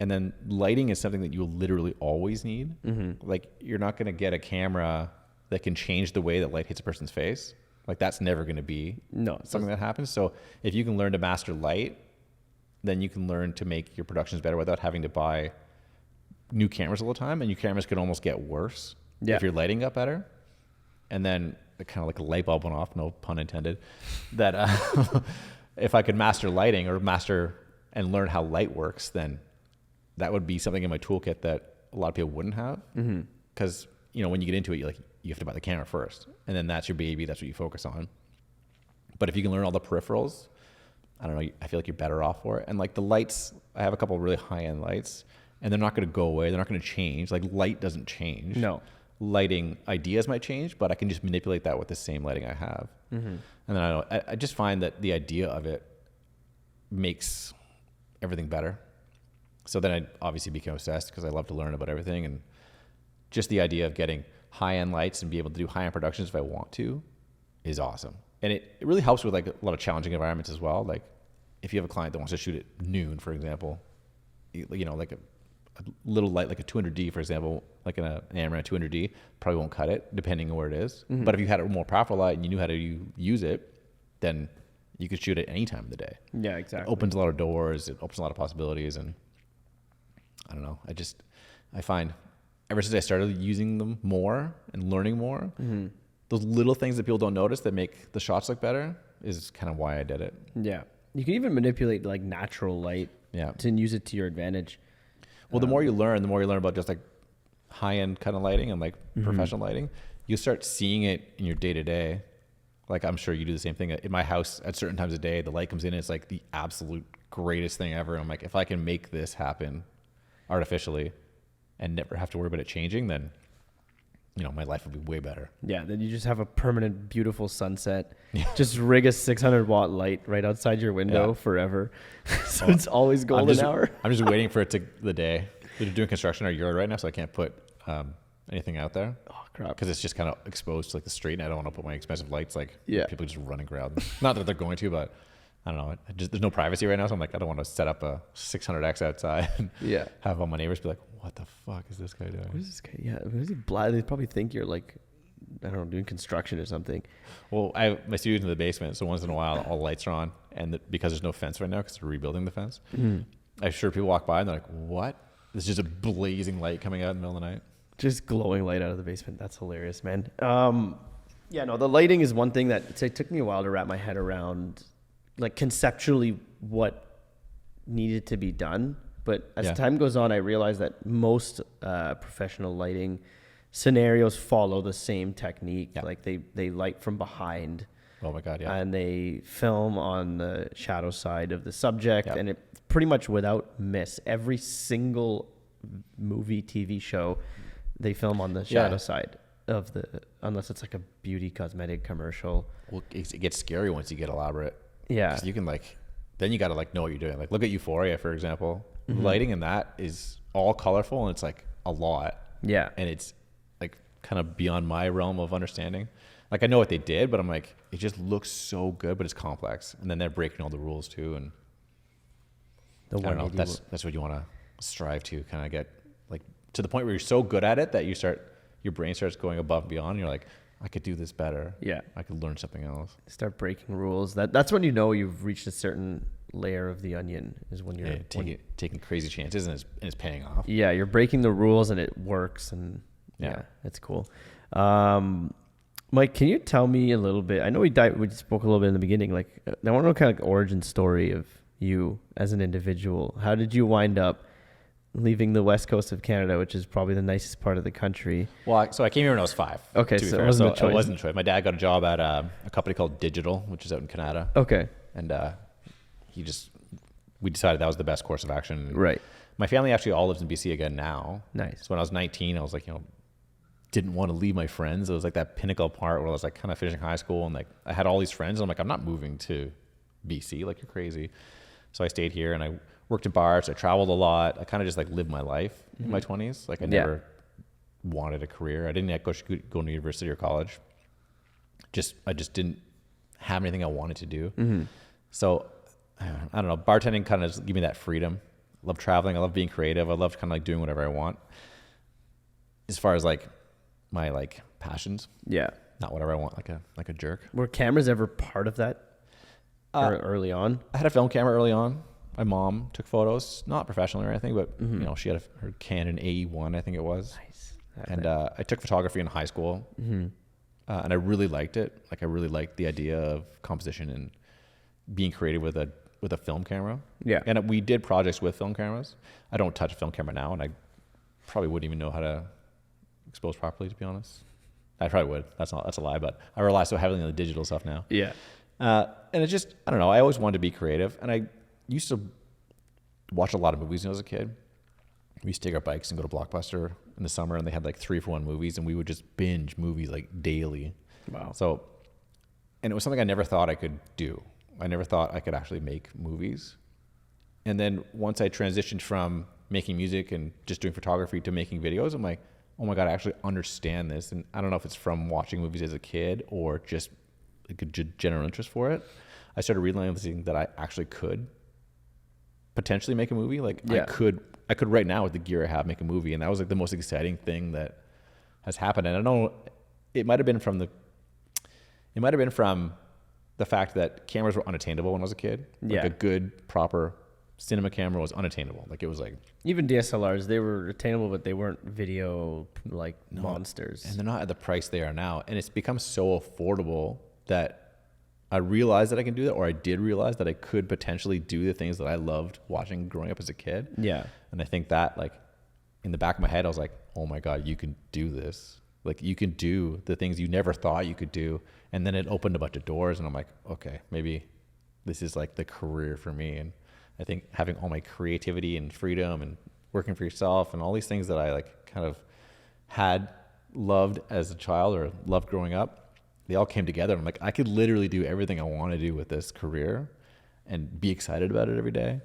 And then lighting is something that you'll literally always need. Like, you're not going to get a camera that can change the way that light hits a person's face. Like, that's never going to be something that happens. So if you can learn to master light, then you can learn to make your productions better without having to buy new cameras all the time. And your cameras can almost get worse if your lighting got better. And then kind of like a light bulb went off, no pun intended, that if I could master lighting or master and learn how light works, then that would be something in my toolkit that a lot of people wouldn't have. Because, when you get into it, you have to buy the camera first. And then that's your baby. That's what you focus on. But if you can learn all the peripherals, I don't know, I feel like you're better off for it. And like the lights, I have a couple of really high-end lights, and they're not going to go away. They're not going to change. Like, light doesn't change. No. Lighting ideas might change, but I can just manipulate that with the same lighting I have. And then I just find that the idea of it makes everything better. So then I obviously became obsessed because I love to learn about everything, and just the idea of getting high-end lights and be able to do high-end productions if I want to is awesome. And it really helps with like a lot of challenging environments as well. Like, if you have a client that wants to shoot at noon, for example, like a little light, like a 200D, for example, like an Amaran 200D, probably won't cut it depending on where it is. But if you had a more powerful light and you knew how to use it, then you could shoot it any time of the day. Yeah, exactly. It opens a lot of doors. It opens a lot of possibilities. And I don't know. I find ever since I started using them more and learning more, those little things that people don't notice that make the shots look better is kind of why I did it. Yeah. You can even manipulate like natural light to use it to your advantage. Well, the more you learn about just like high-end kind of lighting and like professional lighting, you start seeing it in your day-to-day. Like, I'm sure you do the same thing. In my house, at certain times of day, the light comes in and it's like the absolute greatest thing ever. I'm like, if I can make this happen artificially and never have to worry about it changing, then my life would be way better. Yeah, then you just have a permanent beautiful sunset. Just rig a 600-watt light right outside your window forever. So it's always golden hour. I'm just waiting for it to the day. They're doing construction in our yard right now, so I can't put anything out there. Oh crap! Because it's just kind of exposed to like the street, and I don't want to put my expensive lights like people just running around. Not that they're going to, but I don't know. There's no privacy right now, so I'm like, I don't want to set up a 600X outside and have all my neighbors be like, what the fuck is this guy doing? What is this guy? Yeah, what is he blind? They probably think you're like, I don't know, doing construction or something. Well, my studio's in the basement, so once in a while all the lights are on, and because there's no fence right now because they're rebuilding the fence, I'm sure people walk by and they're like, what? There's just a blazing light coming out in the middle of the night. Just glowing light out of the basement. That's hilarious, man. The lighting is one thing that it took me a while to wrap my head around, like conceptually what needed to be done. But as time goes on, I realized that most professional lighting scenarios follow the same technique. Like they light from behind. Oh my God, yeah. And they film on the shadow side of the subject, Yep. and it pretty much without miss, every single movie, TV show, they film on the shadow side of the, unless it's like a beauty cosmetic commercial. Well, it gets scary once you get elaborate. Yeah. 'Cause you can like, then you got to like know what you're doing. Like look at Euphoria, for example. Lighting in that is all colorful and it's like a lot. Yeah. And it's like kind of beyond my realm of understanding. Like I know what they did, but I'm like, it just looks so good, but it's complex. And then they're breaking all the rules too. And The I don't know. That's what you want to strive to kind of get like to the point where you're so good at it that your brain starts going above and beyond. You're like, I could do this better. Yeah. I could learn something else. Start breaking rules. That's when you know you've reached a certain layer of the onion, is when you're Taking crazy chances and it's paying off. yeah, you're breaking the rules and it works, and yeah, it's cool. Mike, can you tell me a little bit? I know we spoke a little bit in the beginning. Like, I want to know kind of like origin story of you as an individual. How did you wind up leaving the west coast of Canada, which is probably the nicest part of the country? Well, so I came here when I was 5. Okay, so it wasn't a choice. It wasn't a choice. My dad got a job at a company called Digital, which is out in Canada. Okay. And we decided that was the best course of action. Right. My family actually all lives in BC again now. Nice. So when I was 19, I was like, didn't want to leave my friends. It was like that pinnacle part where I was like kind of finishing high school and like I had all these friends. And I'm like, I'm not moving to BC. Like you're crazy. So I stayed here and I worked in bars. I traveled a lot. I kind of just like lived my life in my 20s. Like I never wanted a career. I didn't go to university or college. I just didn't have anything I wanted to do. So I don't know. Bartending kind of just gave me that freedom. I love traveling. I love being creative. I love kind of like doing whatever I want. As far as like my like passions, not whatever I want, like a jerk. Were cameras ever part of that early on? I had a film camera early on. My mom took photos, not professionally or anything, but she had her Canon AE1, I think it was. Nice. And I took photography in high school, and I really liked it. Like I really liked the idea of composition and being creative with a film camera. Yeah. And we did projects with film cameras. I don't touch a film camera now, and I probably wouldn't even know how to expose properly, to be honest. I probably would. That's a lie, but I rely so heavily on the digital stuff now. Yeah. And it just, I don't know. I always wanted to be creative, and I used to watch a lot of movies when I was a kid. We used to take our bikes and go to Blockbuster in the summer, and they had like 3-for-1 movies, and we would just binge movies like daily. Wow. So, and it was something I never thought I could do. I never thought I could actually make movies. And then once I transitioned from making music and just doing photography to making videos, I'm like, oh my God, I actually understand this. And I don't know if it's from watching movies as a kid or just like a general interest for it. I started realizing that I actually could potentially make a movie. Like I could right now with the gear I have make a movie. And that was like the most exciting thing that has happened. And I don't know, it might've been from the fact that cameras were unattainable when I was a kid. Like a good, proper cinema camera was unattainable. Like it was like, even DSLRs, they were attainable, but they weren't video like monsters. and they're not at the price they are now. And it's become so affordable that I realized that I can do that, or I did realize that I could potentially do the things that I loved watching growing up as a kid. Yeah. And I think that like in the back of my head, I was like, oh my God, you can do this. Like you can do the things you never thought you could do. And then it opened a bunch of doors and I'm like, okay, maybe this is like the career for me. And I think having all my creativity and freedom and working for yourself and all these things that I like kind of had loved as a child or loved growing up, they all came together. I'm like, I could literally do everything I want to do with this career and be excited about it every day.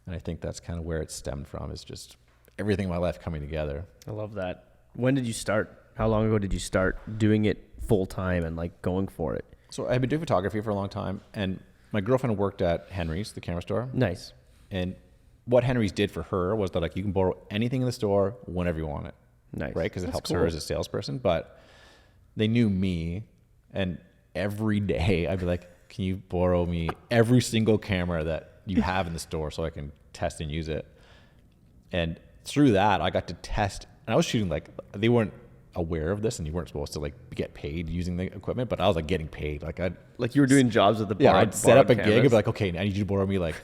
And I think that's kind of where it stemmed from, is just everything in my life coming together. I love that. When did you start? How long ago did you start doing it full time and like going for it? So I've been doing photography for a long time, and my girlfriend worked at Henry's, the camera store. Nice. And what Henry's did for her was that like you can borrow anything in the store whenever you want it. Nice. Right? Because it helps cool. her as a salesperson. But they knew me, and every day I'd be like, can you borrow me every single camera that you have in the store so I can test and use it? And through that, I got to test, and I was shooting like, they weren't aware of this, and you weren't supposed to like get paid using the equipment, but I was like getting paid. Like you were doing jobs with the bar. I'd set up a gig and be like, okay, I need you to borrow me like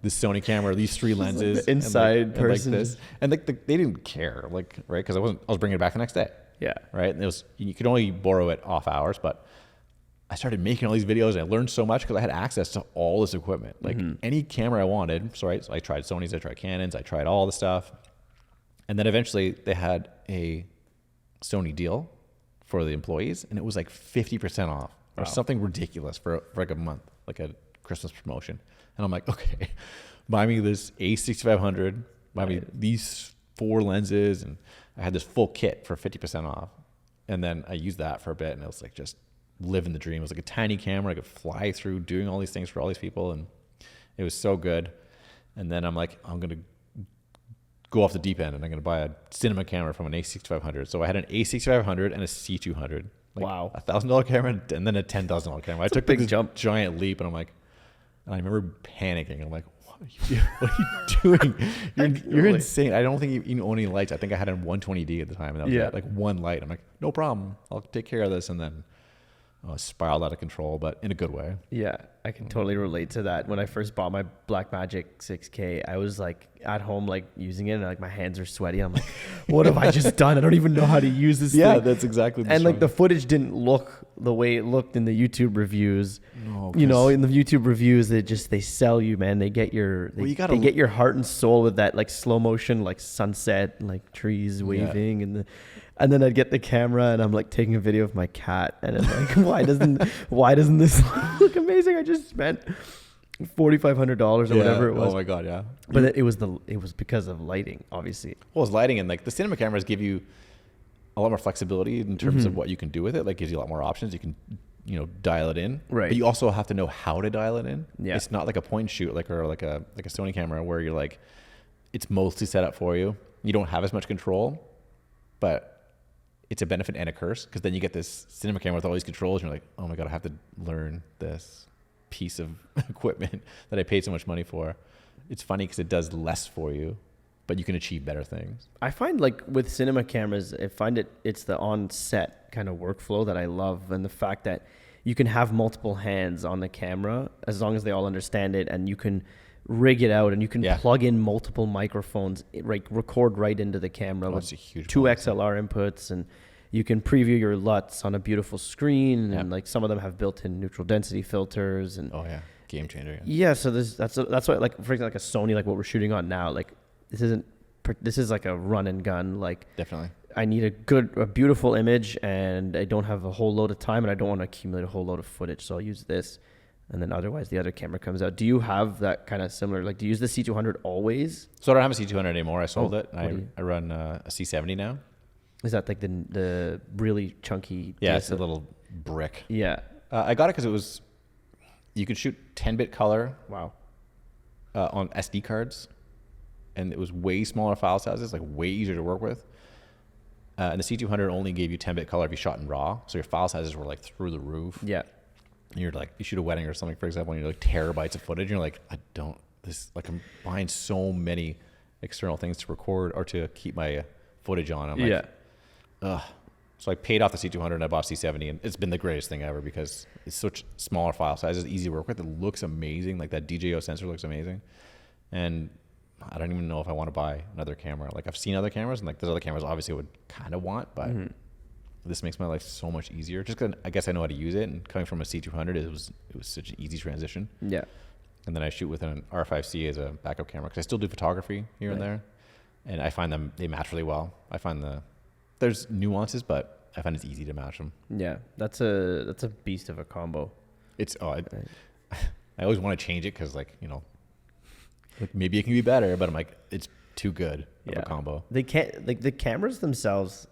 this Sony camera, these 3 lenses, like the inside person, and like this, and like they didn't care, like, right? Because I was bringing it back the next day. Yeah. Right. And you could only borrow it off hours, but I started making all these videos and I learned so much because I had access to all this equipment, like any camera I wanted. So I tried Sony's, I tried Canon's, I tried all the stuff. And then eventually they had a Sony deal for the employees and it was like 50% off or something ridiculous for like a month, like a Christmas promotion. And I'm like, okay, buy me this A6500, buy me these 4 lenses. And I had this full kit for 50% off. And then I used that for a bit and it was like just living the dream. It was like a tiny camera. I could fly through doing all these things for all these people. And it was so good. And then I'm like, I'm going to go off the deep end and I'm going to buy a cinema camera from an A6500. So I had an A6500 and a C200. Like wow. $1,000 camera and then a $10,000 camera. I took big this jump. Giant leap and I'm like, and I remember panicking. I'm like, what are you doing? You're insane. I don't think you own any lights. I think I had a 120D at the time. And that was it, like one light. I'm like, no problem. I'll take care of this. And then spiraled out of control, but in a good way. Yeah, I can totally relate to that. When I first bought my Blackmagic 6K, I was like at home, like using it, and like my hands are sweaty. I'm like, what have I just done? I don't even know how to use this thing. That's exactly. And like the footage didn't look the way it looked in the YouTube reviews. No, you know, in the YouTube reviews, they sell you, man. They get your they get your heart and soul with that like slow motion, like sunset, like trees waving, and then I'd get the camera and I'm like taking a video of my cat and I'm like, why doesn't this look amazing? I just spent $4,500 or whatever it was. Oh my God, yeah. But it was because of lighting, obviously. Well, it's lighting, and like the cinema cameras give you a lot more flexibility in terms of what you can do with it. Like gives you a lot more options. You can, dial it in. Right. But you also have to know how to dial it in. Yeah. It's not like a point and shoot like a Sony camera where you're like, it's mostly set up for you. You don't have as much control, but it's a benefit and a curse because then you get this cinema camera with all these controls and you're like, oh my God, I have to learn this piece of equipment that I paid so much money for. It's funny because it does less for you, but you can achieve better things. I find like with cinema cameras, it's the on-set kind of workflow that I love, and the fact that you can have multiple hands on the camera as long as they all understand it, and you can rig it out and you can plug in multiple microphones, record right into the camera with a huge 2 XLR inputs, and you can preview your LUTs on a beautiful screen, and like some of them have built-in neutral density filters, and game changer. So that's why, like for example, like a Sony, like what we're shooting on now, like this is like a run and gun. Like definitely, I need a beautiful image, and I don't have a whole load of time, and I don't want to accumulate a whole load of footage, so I'll use this. And then otherwise, the other camera comes out. Do you have that kind of similar? Like, do you use the C200 always? So I don't have a C200 anymore. I sold it. I run a C70 now. Is that like the really chunky? Yeah, it's a little brick. Yeah. I got it because you could shoot 10-bit color. Wow. On SD cards, and it was way smaller file sizes, like way easier to work with. And the C200 only gave you 10-bit color if you shot in RAW, so your file sizes were like through the roof. Yeah. And you're like, you shoot a wedding or something, for example, and you're like terabytes of footage, and you're like, I'm buying so many external things to record or to keep my footage on. I'm like, ugh. So I paid off the C200 and I bought C70, and it's been the greatest thing ever because it's such smaller file sizes, easy to work with. It looks amazing. Like that DJI sensor looks amazing. And I don't even know if I want to buy another camera. Like I've seen other cameras, and like there's other cameras obviously I would kind of want, but this makes my life so much easier. Just because I guess I know how to use it, and coming from a C200, it was such an easy transition. Yeah. And then I shoot with an R5C as a backup camera because I still do photography here and there, and I find they match really well. I find there's nuances, but I find it's easy to match them. Yeah, that's a beast of a combo. It's I always want to change it because like maybe it can be better, but I'm like it's too good of a combo. They can't the cameras themselves.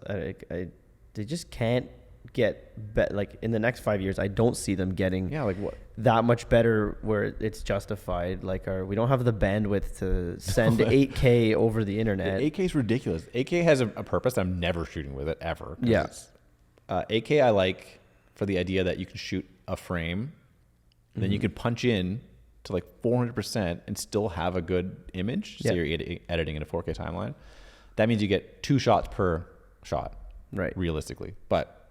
They just can't get better. Like in the next 5 years, I don't see them getting that much better where it's justified. Like we don't have the bandwidth to send 8K over the internet. 8K is ridiculous. 8K has a purpose. I'm never shooting with it ever. Yeah. 8K I like for the idea that you can shoot a frame, then you can punch in to like 400% and still have a good image. So you're editing in a 4K timeline. That means you get 2 shots per shot. Right. Realistically. But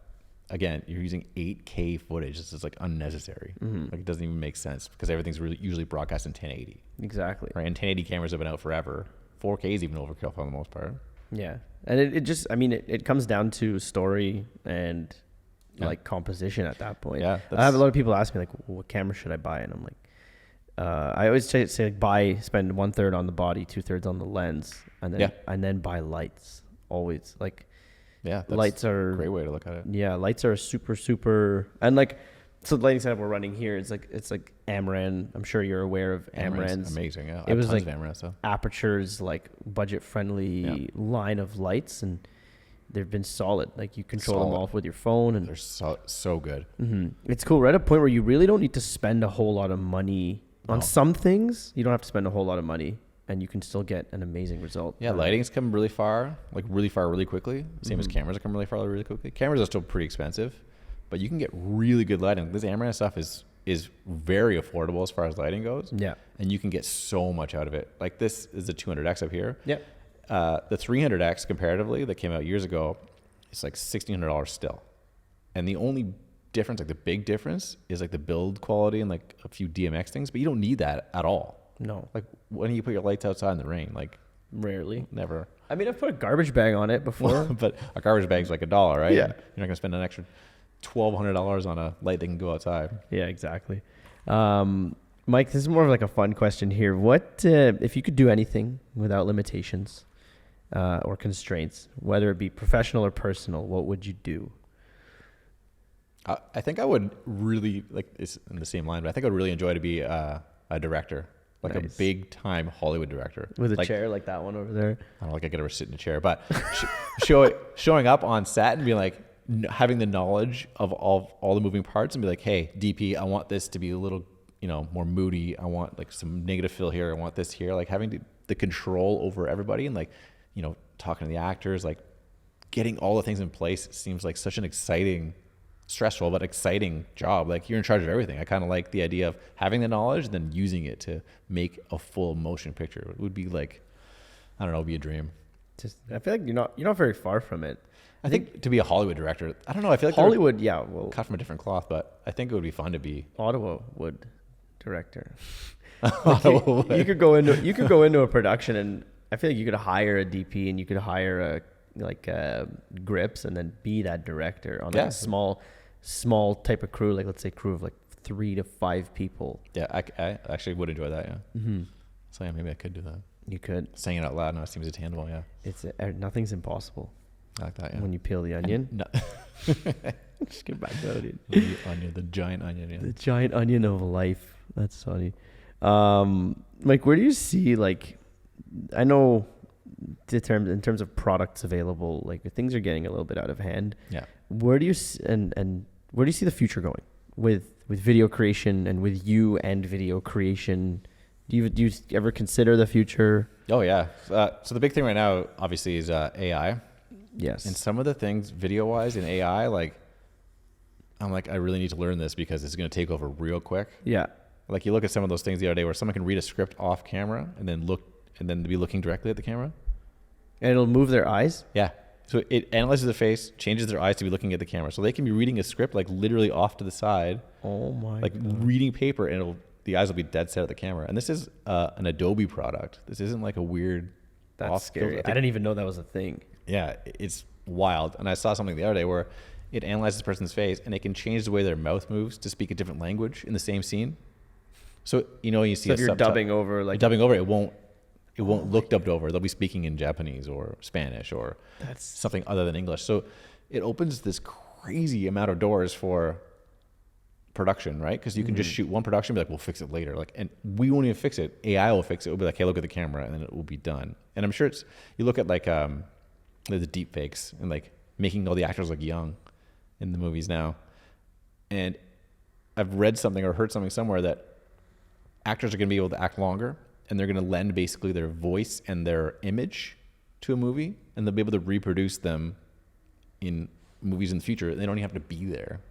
again, you're using 8K footage. This is like unnecessary. Like it doesn't even make sense because everything's usually broadcast in 1080. Exactly. Right. And 1080 cameras have been out forever. 4K is even overkill for the most part. Yeah. And it just, I mean, it comes down to story and like composition at that point. Yeah, I have a lot of people ask me like, what camera should I buy? And I'm like, I always say like, spend 1/3 on the body, 2/3 on the lens, and then buy lights. Always like, that's lights are a great way to look at it. Yeah, lights are super, and like, so the lighting setup we're running here, it's like Amaran. I'm sure you're aware of Amaran's. Amazing. Yeah, it was like Amaran stuff. Aperture's like budget friendly line of lights, and they've been solid. Like you control them off with your phone, and they're so good. It's cool. We're at a point where you really don't need to spend a whole lot of money on some things. You don't have to spend a whole lot of money, and you can still get an amazing result. Yeah, lighting's come really far, really quickly. Same as cameras have come really far, really quickly. Cameras are still pretty expensive, but you can get really good lighting. This Amaran stuff is very affordable as far as lighting goes. Yeah, and you can get so much out of it. Like this is the 200X up here. Yeah. The 300X comparatively that came out years ago, it's like $1,600 still. And the only difference, like the big difference, is like the build quality and like a few DMX things, but you don't need that at all. No. Like when do you put your lights outside in the rain? Like rarely. Never. I mean, I've put a garbage bag on it before. But a garbage bag's like $1, right? Yeah. You're not going to spend an extra $1,200 on a light that can go outside. Yeah, exactly. Mike, this is more of like a fun question here. What, if you could do anything without limitations or constraints, whether it be professional or personal, what would you do? I think I would really, like, it's in the same line, but I think I would really enjoy to be a director, like a big time Hollywood director. With a like, chair like that one over there. I don't know, like I could ever sit in a chair, but showing up on set and being like, having the knowledge of all the moving parts and be like, hey, DP, I want this to be a little, more moody. I want like some negative feel here. I want this here. Like having the control over everybody and like, talking to the actors, like getting all the things in place seems like such an exciting, stressful, but exciting job. Like you're in charge of everything. I kind of like the idea of having the knowledge and then using it to make a full motion picture. It would be like, I don't know, it'd be a dream. I feel like you're not very far from it. I think to be a Hollywood director, I don't know. I feel like Hollywood, cut from a different cloth, but I think it would be fun to be Ottawa-wood director. You could go into a production, and I feel like you could hire a DP and you could hire grips and then be that director on like a small type of crew, like let's say crew of like 3 to 5 people. Yeah, I actually would enjoy that. Yeah. Mm-hmm. So yeah, maybe I could do that. You could. Saying it out loud now seems attainable. Yeah. It's nothing's impossible. I like that. Yeah. When you peel the onion. Just get back to it. The giant onion. Yeah. The giant onion of life. That's funny. Like, where do you see, like, I know in terms of products available, like things are getting a little bit out of hand. Yeah. Where do you and where do you see the future going with video creation and with you and video creation? Do you ever consider the future? Oh yeah. So the big thing right now, obviously, is AI. Yes. And some of the things video-wise in AI, like, I'm like, I really need to learn this because it's going to take over real quick. Yeah. Like you look at some of those things the other day where someone can read a script off camera and then be looking directly at the camera. And it'll move their eyes? Yeah. So it analyzes the face, changes their eyes to be looking at the camera. So they can be reading a script like literally off to the side. Oh my Like God. Reading paper, and the eyes will be dead set at the camera. And this is an Adobe product. This isn't like a weird... That's scary. I didn't even know that was a thing. Yeah, it's wild. And I saw something the other day where it analyzes the person's face and it can change the way their mouth moves to speak a different language in the same scene. So you see, so if you're dubbing over, like dubbing over, it won't look dubbed over. They'll be speaking in Japanese or Spanish or something other than English. So it opens this crazy amount of doors for production, right? Because you can just shoot one production, and be like, we'll fix it later. Like, and we won't even fix it. AI will fix it. We'll be like, hey, look at the camera, and then it will be done. And I'm sure you look at like the deep fakes and like making all the actors look young in the movies now. And I've read something or heard something somewhere that actors are going to be able to act longer, and they're going to lend basically their voice and their image to a movie, and they'll be able to reproduce them in movies in the future. They don't even have to be there.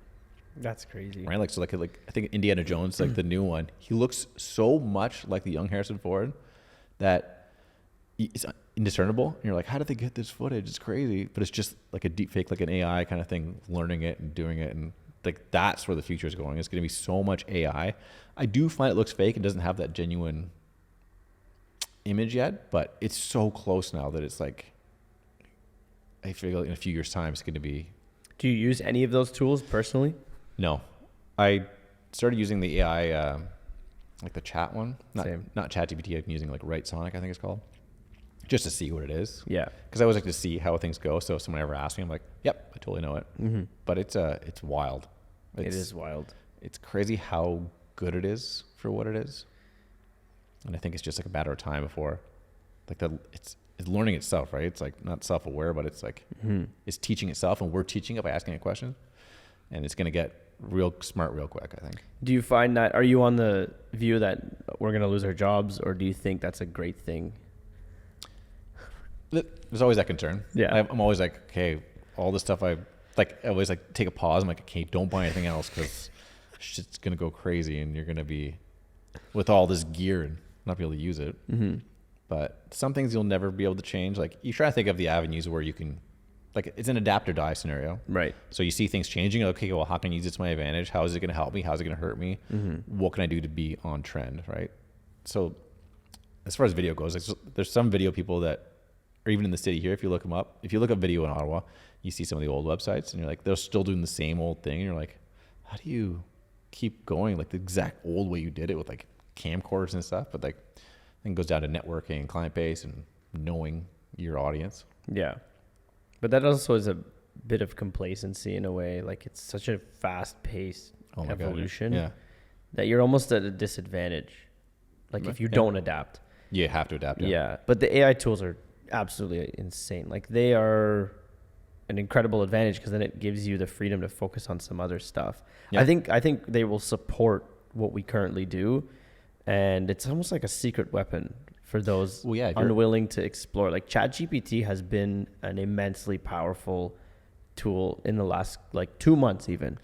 That's crazy, right? Like, so like I think Indiana Jones, like the new one, he looks so much like the young Harrison Ford that it's indiscernible. And you're like, how did they get this footage? It's crazy, but it's just like a deep fake, like an AI kind of thing, learning it and doing it, and like that's where the future is going. It's going to be so much AI. I do find it looks fake and doesn't have that genuine image yet, but it's so close now that it's like, I feel like in a few years' time it's going to be. Do you use any of those tools personally? No, I started using the AI, like the chat one, not ChatGPT. I'm using like Right Sonic, I think it's called, just to see what it is. Yeah. Because I always like to see how things go. So if someone ever asks me, I'm like, yep, I totally know it. Mm-hmm. But it's wild. It is wild. It's crazy how good it is for what it is. And I think it's just like a matter of time before, like it's learning itself, right? It's like not self-aware, but it's like it's teaching itself, and we're teaching it by asking it questions, and it's gonna get real smart real quick, I think. Do you find that, are you on the view that we're gonna lose our jobs, or do you think that's a great thing? There's always that concern. Yeah. I'm always like, okay, all this stuff I always like take a pause. I'm like, okay, don't buy anything else because shit's gonna go crazy, and you're gonna be with all this gear and not be able to use it. Mm-hmm. But some things you'll never be able to change. Like you try to think of the avenues where you can, like it's an adapt or die scenario. Right. So you see things changing. Okay, well, how can I use it to my advantage? How is it going to help me? How is it going to hurt me? Mm-hmm. What can I do to be on trend? Right. So as far as video goes, there's some video people that are even in the city here. If you look them up, if you look up video in Ottawa, you see some of the old websites and you're like, they're still doing the same old thing. And you're like, how do you keep going like the exact old way you did it with like camcorders and stuff? But like, I think it goes down to networking and client base and knowing your audience. Yeah. But that also is a bit of complacency in a way. Like it's such a fast-paced evolution that you're almost at a disadvantage. Like if you don't adapt. You have to adapt. Yeah. But the AI tools are absolutely insane. Like they are an incredible advantage because then it gives you the freedom to focus on some other stuff. Yeah. I think they will support what we currently do. And it's almost like a secret weapon for those unwilling to explore. Like ChatGPT has been an immensely powerful tool in the last like 2 months even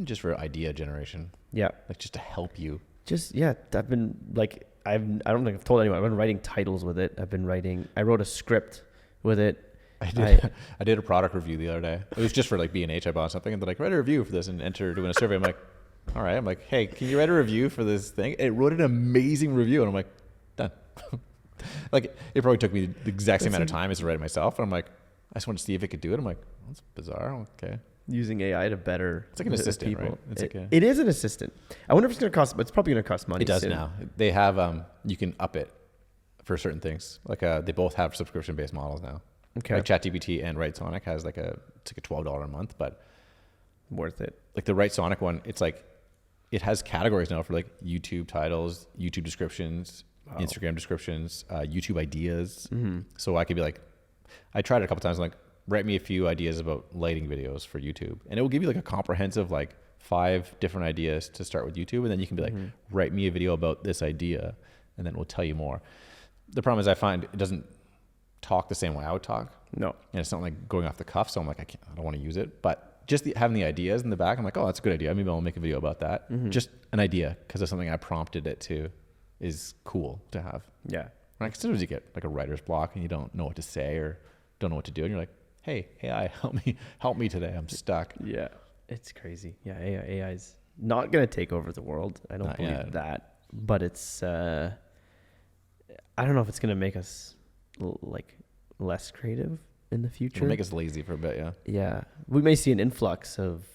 just for idea generation. Yeah. Like just to help you. I've been like, I don't think I've told anyone, I've been writing titles with it. I wrote a script with it. I did a product review the other day. It was just for like B&H. I bought something and they're like, write a review for this and enter doing a survey. I'm like, all right. I'm like, hey, can you write a review for this thing? It wrote an amazing review. And I'm like, done. Like, it probably took me the exact same amount of time as to write it myself. And I'm like, I just want to see if it could do it. I'm like, that's bizarre. Okay. Using AI to better. It's like an assistant, people. Right? It is an assistant. I wonder if it's going to cost, but it's probably going to cost money. It does soon. Now. They have, you can up it for certain things. Like, they both have subscription-based models now. Okay. Like ChatGPT and Right Sonic has it's like a $12 a month, but worth it. Like the Right Sonic one, it's like, it has categories now for like YouTube titles, YouTube descriptions, Instagram descriptions, YouTube ideas. Mm-hmm. So I could be like, I tried it a couple times. I'm like, write me a few ideas about lighting videos for YouTube, and it will give you like a comprehensive like 5 different ideas to start with YouTube, and then you can be like, write me a video about this idea, and then we'll tell you more. The problem is I find it doesn't talk the same way I would talk. No, and it's not like going off the cuff. So I'm like, I don't want to use it, but just having the ideas in the back, I'm like, oh, that's a good idea. Maybe I'll make a video about that. Mm-hmm. Just an idea because of something I prompted it to is cool to have. Yeah. Right? Sometimes you get like a writer's block and you don't know what to say or don't know what to do. And you're like, hey, AI, help me today. I'm stuck. Yeah. It's crazy. Yeah. AI is not going to take over the world. I don't believe that, but it's, I don't know if it's going to make us like less creative in the future. It'll make us lazy for a bit, yeah. Yeah. We may see an influx of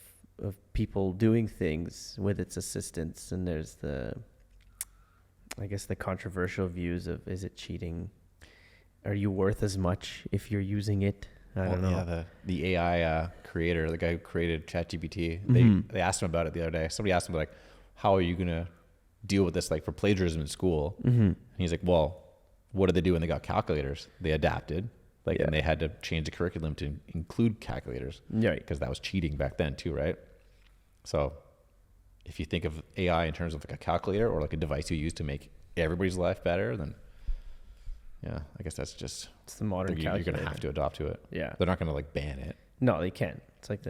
people doing things with its assistance, and there's the controversial views of, is it cheating? Are you worth as much if you're using it? I don't know. Yeah, the AI creator, the guy who created ChatGPT, they asked him about it the other day. Somebody asked him like, how are you going to deal with this like for plagiarism in school? Mm-hmm. And he's like, well, what did they do when they got calculators? They adapted. And they had to change the curriculum to include calculators, because that was cheating back then too, right? So if you think of AI in terms of like a calculator or like a device you use to make everybody's life better, then I guess that's just, it's the modern calculator. You're going to have to adopt to it. Yeah. They're not going to like ban it. No, they can't. It's like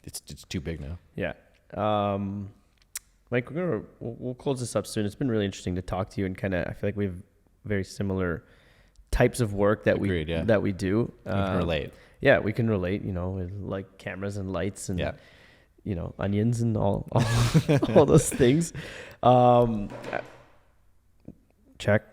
it's too big now. Yeah. Mike, we'll close this up soon. It's been really interesting to talk to you, and kind of, I feel like we have very similar types of work that we do. We can relate. Yeah, we can relate, with like cameras and lights and onions and all all those things. Check.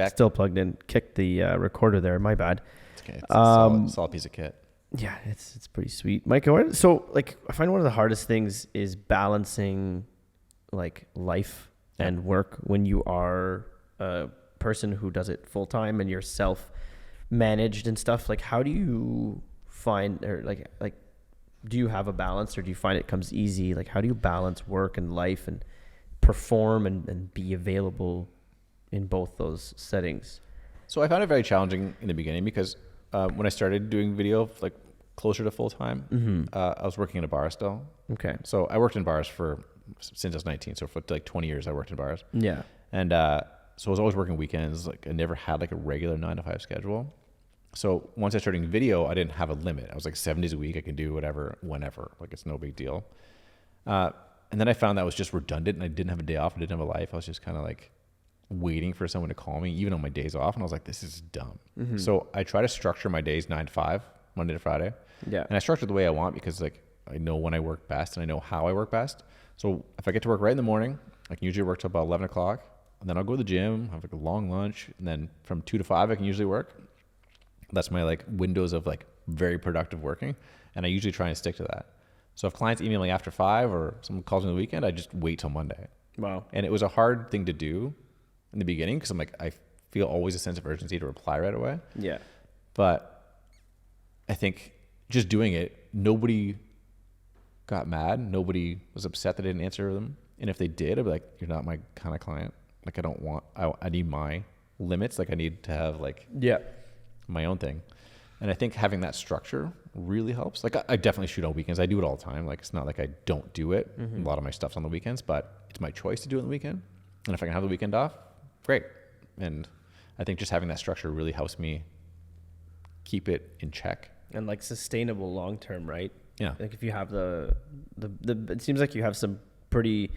Still plugged in. Kicked the recorder there. My bad. It's okay. It's a solid piece of kit. Yeah, it's pretty sweet. Mike, so like I find one of the hardest things is balancing like life and work when you are a person who does it full time and you're self managed and stuff. Like how do you find, or like do you have a balance, or do you find it comes easy? Like how do you balance work and life and perform and be available in both those settings? So I found it very challenging in the beginning because when I started doing video like closer to full time, I was working in a bar still. Okay. So I worked in bars since I was 19. So for like 20 years, I worked in bars. Yeah. And so I was always working weekends. Like I never had like a regular 9-to-5 schedule. So once I started doing video, I didn't have a limit. I was like 7 days a week. I can do whatever, whenever. Like it's no big deal. And then I found that was just redundant, and I didn't have a day off. I didn't have a life. I was just kind of like waiting for someone to call me, even on my days off. And I was like, this is dumb. So I try to structure my days 9 to 5, Monday to Friday. Yeah. And I structure the way I want because like I know when I work best and I know how I work best. So if I get to work right in the morning, I can usually work till about 11 o'clock. And then I'll go to the gym, have like a long lunch. And then from 2 to 5, I can usually work. That's my like windows of like very productive working. And I usually try and stick to that. So if clients email me after 5 or someone calls me on the weekend, I just wait till Monday. Wow. And it was a hard thing to do in the beginning because I'm like, I feel always a sense of urgency to reply right away. Yeah. But I think just doing it, nobody got mad. Nobody was upset that I didn't answer them. And if they did, I'd be like, you're not my kind of client. Like I need my limits. Like I need to have like my own thing. And I think having that structure really helps. Like I definitely shoot on weekends. I do it all the time. Like it's not like I don't do it. A lot of my stuff's on the weekends, but it's my choice to do it on the weekend. And if I can have the weekend off, great. And I think just having that structure really helps me keep it in check. And like sustainable long term, right? Yeah. Like if you have the it seems like you have some pretty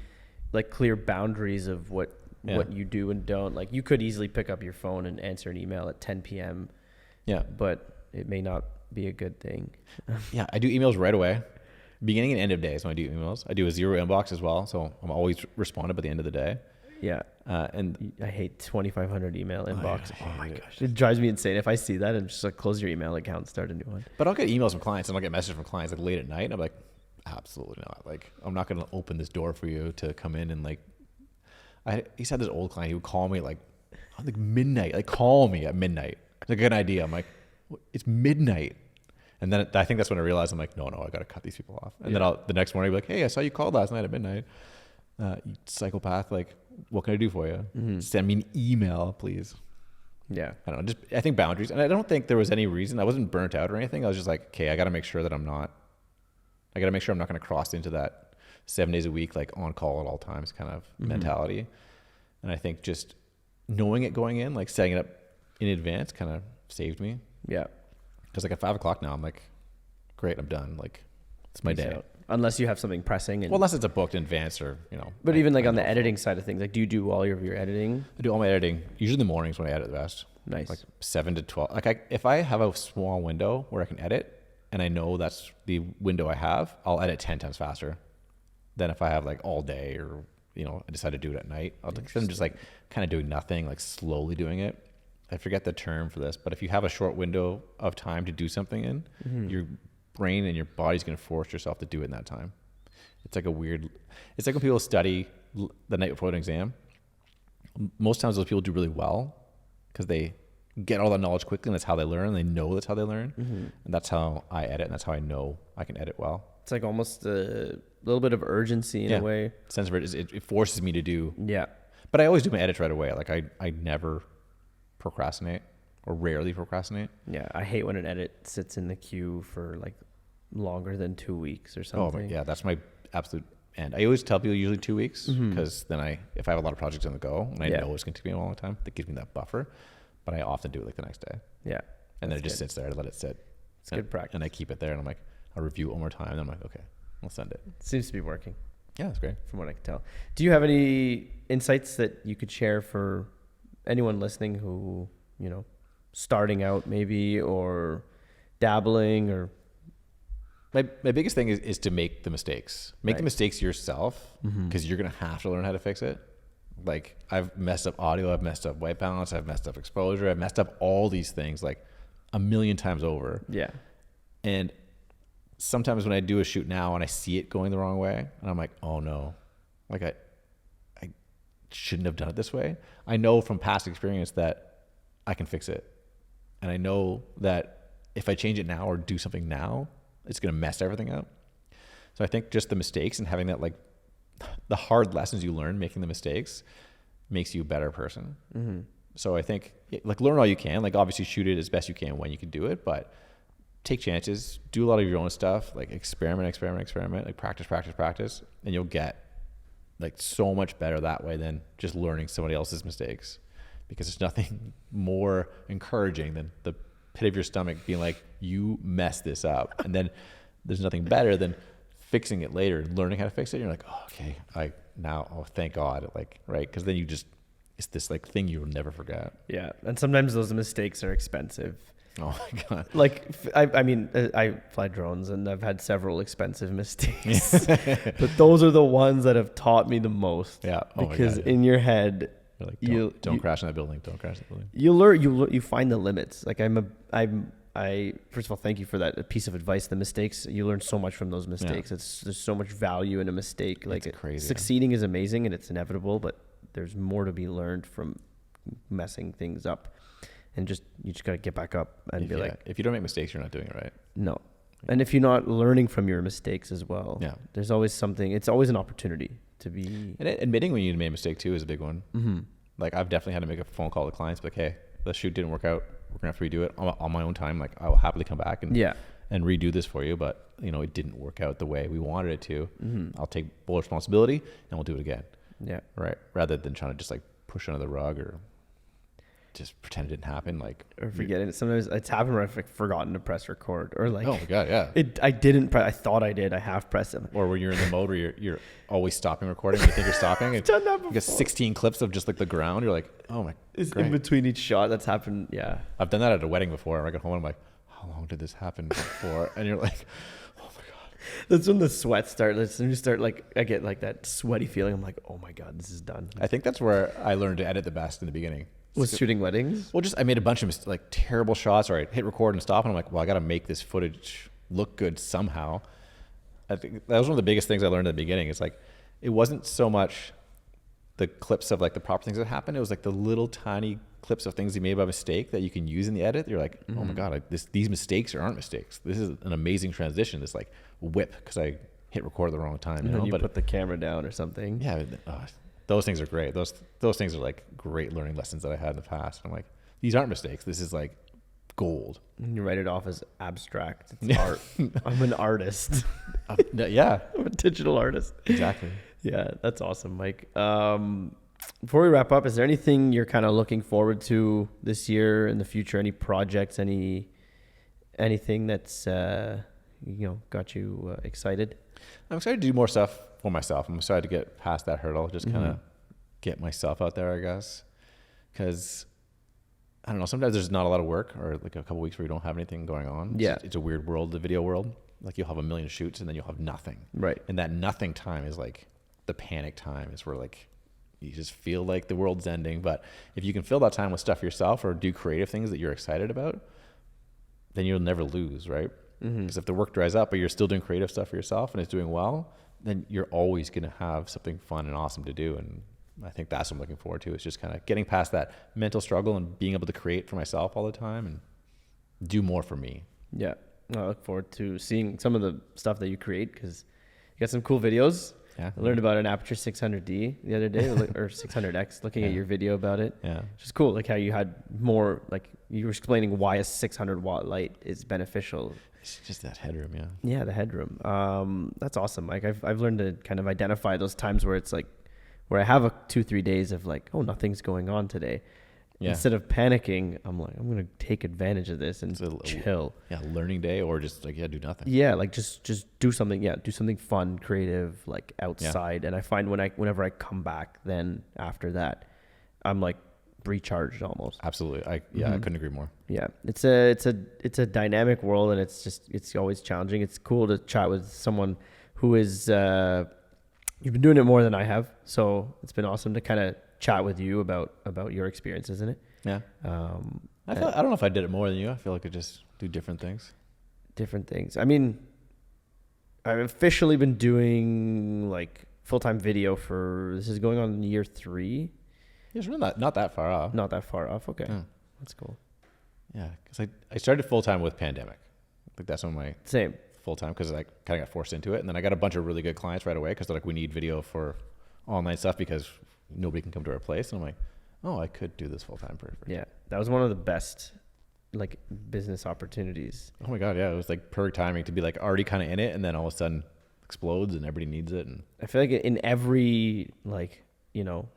like clear boundaries of what you do and don't. Like you could easily pick up your phone and answer an email at 10 p.m. Yeah. But it may not be a good thing. Yeah. I do emails right away. Beginning and end of days when I do emails. I do a zero inbox as well. So I'm always responded by the end of the day. Yeah. And I hate 2,500 email inbox. Oh my gosh. It drives me insane. If I see that, I'm just like, close your email account and start a new one. But I'll get emails from clients and I'll get messages from clients like late at night. And I'm like, absolutely not. Like, I'm not going to open this door for you to come in and like, he said this old client, he would call me like midnight, like call me at midnight. It's a good idea. I'm like, it's midnight. And then I think that's when I realized I'm like, no, I got to cut these people off. And then the next morning I'll be like, hey, I saw you called last night at midnight. You psychopath. Like, what can I do for you? Send me an email, please. Yeah. I don't know. I think boundaries. And I don't think there was any reason. I wasn't burnt out or anything. I was just like, okay, I got to make sure I'm not going to cross into that 7 days a week, like on call at all times kind of mentality. And I think just knowing it going in, like setting it up in advance kind of saved me. Yeah. Because like at 5 o'clock now, I'm like, great, I'm done. Like, it's my day. Out. Unless you have something pressing. Well, unless it's a booked in advance or, But even like on the editing side of things, like do you do all of your editing? I do all my editing, usually in the mornings when I edit the best. Nice. Like 7 to 12. Like if I have a small window where I can edit and I know that's the window I have, I'll edit 10 times faster than if I have like all day or, I decide to do it at night. I'm just like kind of doing nothing, like slowly doing it. I forget the term for this, but if you have a short window of time to do something in, your brain and your body's going to force yourself to do it in that time. It's like it's like when people study the night before an exam. Most times those people do really well because they get all that knowledge quickly and that's how they learn. They know that's how they learn. And that's how I edit and that's how I know I can edit well. It's like almost a little bit of urgency in a way. Sense of it forces me to do. Yeah. But I always do my edits right away. Like I never procrastinate or rarely procrastinate. Yeah. I hate when an edit sits in the queue for like longer than 2 weeks or something. Oh, yeah. That's my absolute end. I always tell people usually 2 weeks because then if I have a lot of projects on the go and I know it's going to take me a long time, that gives me that buffer. But I often do it like the next day. Yeah. And then it just sits there. I let it sit. It's good practice. And I keep it there and I'm like, I'll review it one more time. And I'm like, okay, I'll send it. Seems to be working. Yeah, that's great. From what I can tell. Do you have any insights that you could share for anyone listening who, starting out maybe or dabbling or... My biggest thing is to make the mistakes. Make the mistakes yourself because you're going to have to learn how to fix it. Like I've messed up audio, I've messed up white balance, I've messed up exposure, I've messed up all these things like a million times over. Yeah. And sometimes when I do a shoot now and I see it going the wrong way, and I'm like, oh no, like I shouldn't have done it this way. I know from past experience that I can fix it. And I know that if I change it now or do something now, it's going to mess everything up. So I think just the mistakes and having that, like the hard lessons you learn making the mistakes makes you a better person. Mm-hmm. So I think like learn all you can, like obviously shoot it as best you can when you can do it, but take chances, do a lot of your own stuff, like experiment, like practice, and you'll get like so much better that way than just learning somebody else's mistakes, because there's nothing more encouraging than the pit of your stomach being like, you messed this up. And then there's nothing better than fixing it later and learning how to fix it. And you're like, oh, okay, thank God. Like, right. Cause then it's this like thing you'll never forget. Yeah. And sometimes those mistakes are expensive. Oh my God. Like, I mean, I fly drones and I've had several expensive mistakes, but those are the ones that have taught me the most. Yeah. Oh because in your head, you're like, don't crash in that building. Don't crash in that building. You learn, you find the limits. Like I first of all, thank you for that piece of advice. The mistakes, you learn so much from those mistakes. Yeah. There's so much value in a mistake. Like it's crazy. Succeeding is amazing and it's inevitable, but there's more to be learned from messing things up. And you just got to get back up and if you don't make mistakes, you're not doing it right. No. And if you're not learning from your mistakes as well, yeah, there's always something, it's always an opportunity to be. And admitting when you made a mistake too is a big one. Mm-hmm. Like I've definitely had to make a phone call to clients, like, hey, the shoot didn't work out. We're going to have to redo it on my own time. Like I will happily come back and redo this for you. But it didn't work out the way we wanted it to. Mm-hmm. I'll take full responsibility and we'll do it again. Yeah. Right. Rather than trying to just like push under the rug or just pretend it didn't happen, like, or forget it. Sometimes it's happened where I've like forgotten to press record, or like, oh my God, yeah, I didn't press. I thought I did. I half pressed it. Or when you're in the mode where you're always stopping recording, and you think you're stopping. I've done that before. You get 16 clips of just like the ground. You're like, oh my. It's in between each shot. That's happened. Yeah, I've done that at a wedding before. And I get home and I'm like, how long did this happen for? And you're like, oh my God. That's when the sweat starts. And you start like, I get like that sweaty feeling. I'm like, oh my God, this is done. I think that's where I learned to edit the best in the beginning. Was shooting weddings? Well, I made a bunch of like terrible shots, or I hit record and stop, and I'm like, well, I got to make this footage look good somehow. I think that was one of the biggest things I learned at the beginning. It's like, it wasn't so much the clips of like the proper things that happened. It was like the little tiny clips of things you made by mistake that you can use in the edit. You're like, oh my God, these mistakes aren't mistakes. This is an amazing transition. This like whip because I hit record at the wrong time. And then you put the camera down or something. Yeah. Those things are great. Those things are like great learning lessons that I had in the past. I'm like, these aren't mistakes. This is like gold. And you write it off as abstract. It's art. I'm an artist. Yeah. I'm a digital artist. Exactly. Yeah, that's awesome, Mike. Before we wrap up, is there anything you're kind of looking forward to this year in the future? Any projects? Anything that's got you excited? I'm excited to do more stuff for myself. I'm excited to get past that hurdle, just kind of get myself out there, I guess. Because, I don't know, sometimes there's not a lot of work, or like a couple weeks where you don't have anything going on. Yeah. It's a weird world, the video world. Like you'll have a million shoots and then you'll have nothing. Right. And that nothing time is like the panic time, is where like you just feel like the world's ending. But if you can fill that time with stuff yourself or do creative things that you're excited about, then you'll never lose, right? Because if the work dries up, but you're still doing creative stuff for yourself and it's doing well, then you're always going to have something fun and awesome to do. And I think that's what I'm looking forward to. It's just kind of getting past that mental struggle and being able to create for myself all the time and do more for me. Yeah. I look forward to seeing some of the stuff that you create, because you got some cool videos. Yeah. I learned about an Aperture 600D the other day, or 600X, looking at your video about it. Yeah. Which is cool. Like how you had more, like you were explaining why a 600 watt light is beneficial. It's just that headroom. Yeah. Yeah. The headroom. That's awesome. Like I've learned to kind of identify those times where it's like, where I have 2-3 days of like, oh, nothing's going on today. Yeah. Instead of panicking, I'm like, I'm going to take advantage of this and chill. Yeah. Learning day, or just like, do nothing. Yeah. Like just do something. Yeah. Do something fun, creative, like outside. Yeah. And I find whenever I come back, then after that, I'm like recharged almost. Absolutely. I couldn't agree more. Yeah. It's a dynamic world, and it's always challenging. It's cool to chat with someone who is, you've been doing it more than I have. So it's been awesome to kind of chat with you about your experience, isn't it? Yeah. I don't know if I did it more than you. I feel like I just do different things. different things. I mean, I've officially been doing like full-time video this is going on year 3. It's really not that far off. Not that far off. Okay. Yeah. That's cool. Yeah, because I started full-time with pandemic. Like that's when my Same. full-time, because I kind of got forced into it. And then I got a bunch of really good clients right away because they're like, we need video for online stuff because nobody can come to our place. And I'm like, oh, I could do this full-time. Perfect. Yeah. That was one of the best like business opportunities. Oh my God. Yeah. It was like perfect timing to be like already kind of in it. And then all of a sudden explodes and everybody needs it. And I feel like in every like, you know,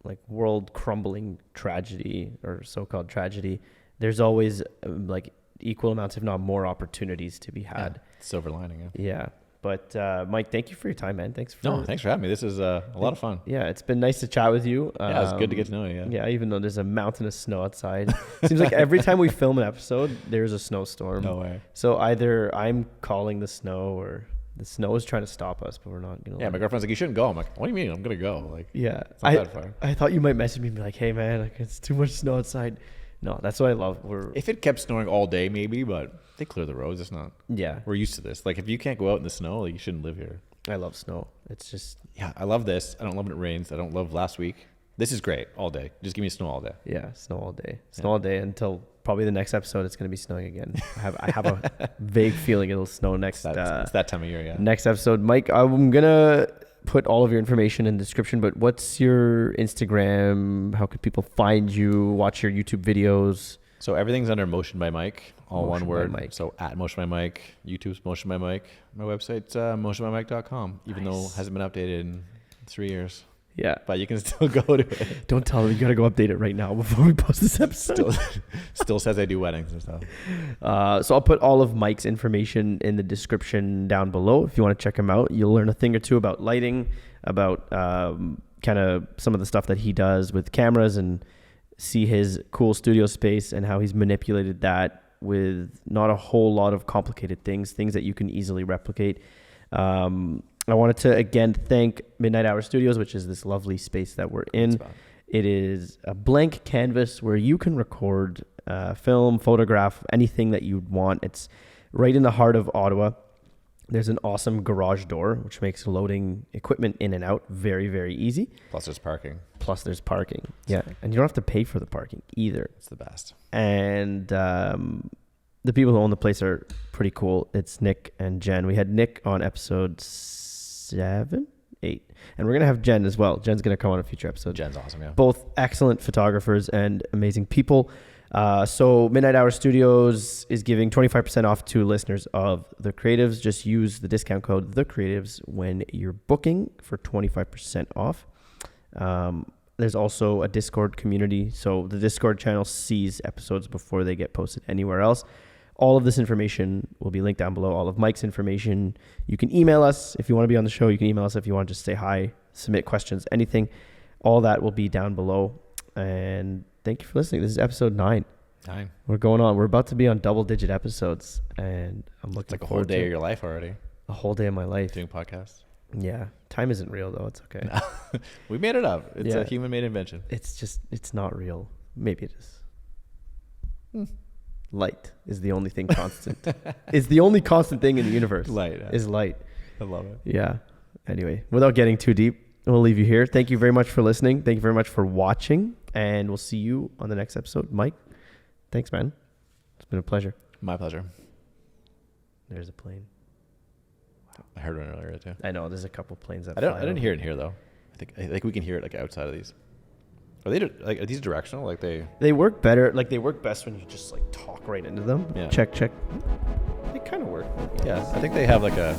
like world crumbling tragedy or so-called tragedy, there's always like equal amounts, if not more, opportunities to be had. yeah, silver lining. Yeah. Yeah. But Mike, thank you for your time, man. Thanks for having me. This is a lot of fun. Yeah, it's been nice to chat with you. Yeah, it's good to get to know you. Yeah, even though there's a mountain of snow outside. Seems like every time we film an episode, there's a snowstorm. No way. So either I'm calling the snow or the snow is trying to stop us, but we're not gonna. Yeah, my girlfriend's like, you shouldn't go. I'm like, what do you mean? I'm gonna go. Like, yeah, it's not that far. I thought you might message me and be like, hey man, like it's too much snow outside. No, that's what I love. If it kept snowing all day, maybe, but they clear the roads. It's not. Yeah, we're used to this. Like, if you can't go out in the snow, like, you shouldn't live here. I love snow. It's just. Yeah, I love this. I don't love when it rains. I don't love last week. This is great all day. Just give me snow all day. Yeah, snow all day. Snow all day until probably the next episode. It's going to be snowing again. I have a vague feeling it'll snow next. It's that time of year. Yeah. Next episode, Mike. I'm gonna put all of your information in the description. But what's your Instagram? How could people find you? Watch your YouTube videos. So everything's under MotionByMike, all one word. Mike. So at MotionByMike, YouTube's MotionByMike. My website's MotionByMike.com, even though it hasn't been updated in 3 years. Yeah. But you can still go to it. Don't tell them you got to go update it right now before we post this episode. Still says I do weddings and stuff. So I'll put all of Mike's information in the description down below. If you want to check him out, you'll learn a thing or two about lighting, about kind of some of the stuff that he does with cameras, and see his cool studio space and how he's manipulated that with not a whole lot of complicated things that you can easily replicate. I wanted to again thank Midnight Hour Studios, which is this lovely space that we're in. It is a blank canvas where you can record, film, photograph, anything that you'd want. It's right in the heart of Ottawa. There's an awesome garage door, which makes loading equipment in and out very, very easy. Plus there's parking. Yeah. And you don't have to pay for the parking either. It's the best. And the people who own the place are pretty cool. It's Nick and Jen. We had Nick on episode 7, 8. And we're going to have Jen as well. Jen's going to come on a future episode. Jen's awesome, yeah. Both excellent photographers and amazing people. So Midnight Hour Studios is giving 25% off to listeners of TheCreatives. Just use the discount code TheCreatives when you're booking for 25% off. There's also a Discord community. So the Discord channel sees episodes before they get posted anywhere else. All of this information will be linked down below. All of Mike's information. You can email us if you want to be on the show. You can email us if you want to just say hi, submit questions, anything. All that will be down below. And thank you for listening. This is episode 9. We're going on. We're about to be on double-digit episodes, and I'm looking. It's like a whole day of your life already. A whole day of my life doing podcasts. Yeah, time isn't real though. It's okay. We made it up. It's a human-made invention. It's not real. Maybe it is. Light is the only thing constant. It's the only constant thing in the universe. Light is light. I love it. Yeah. Anyway, without getting too deep, we'll leave you here. Thank you very much for listening. Thank you very much for watching, and we'll see you on the next episode. Mike, thanks, man. It's been a pleasure. My pleasure. There's a plane. I heard one earlier too. I know there's a couple planes that. I didn't hear it in here though. I think we can hear it like outside of these. Are these directional? Like they work better. Like they work best when you just like talk right into them. Yeah. Check. They kind of work. Yeah. I think they have like a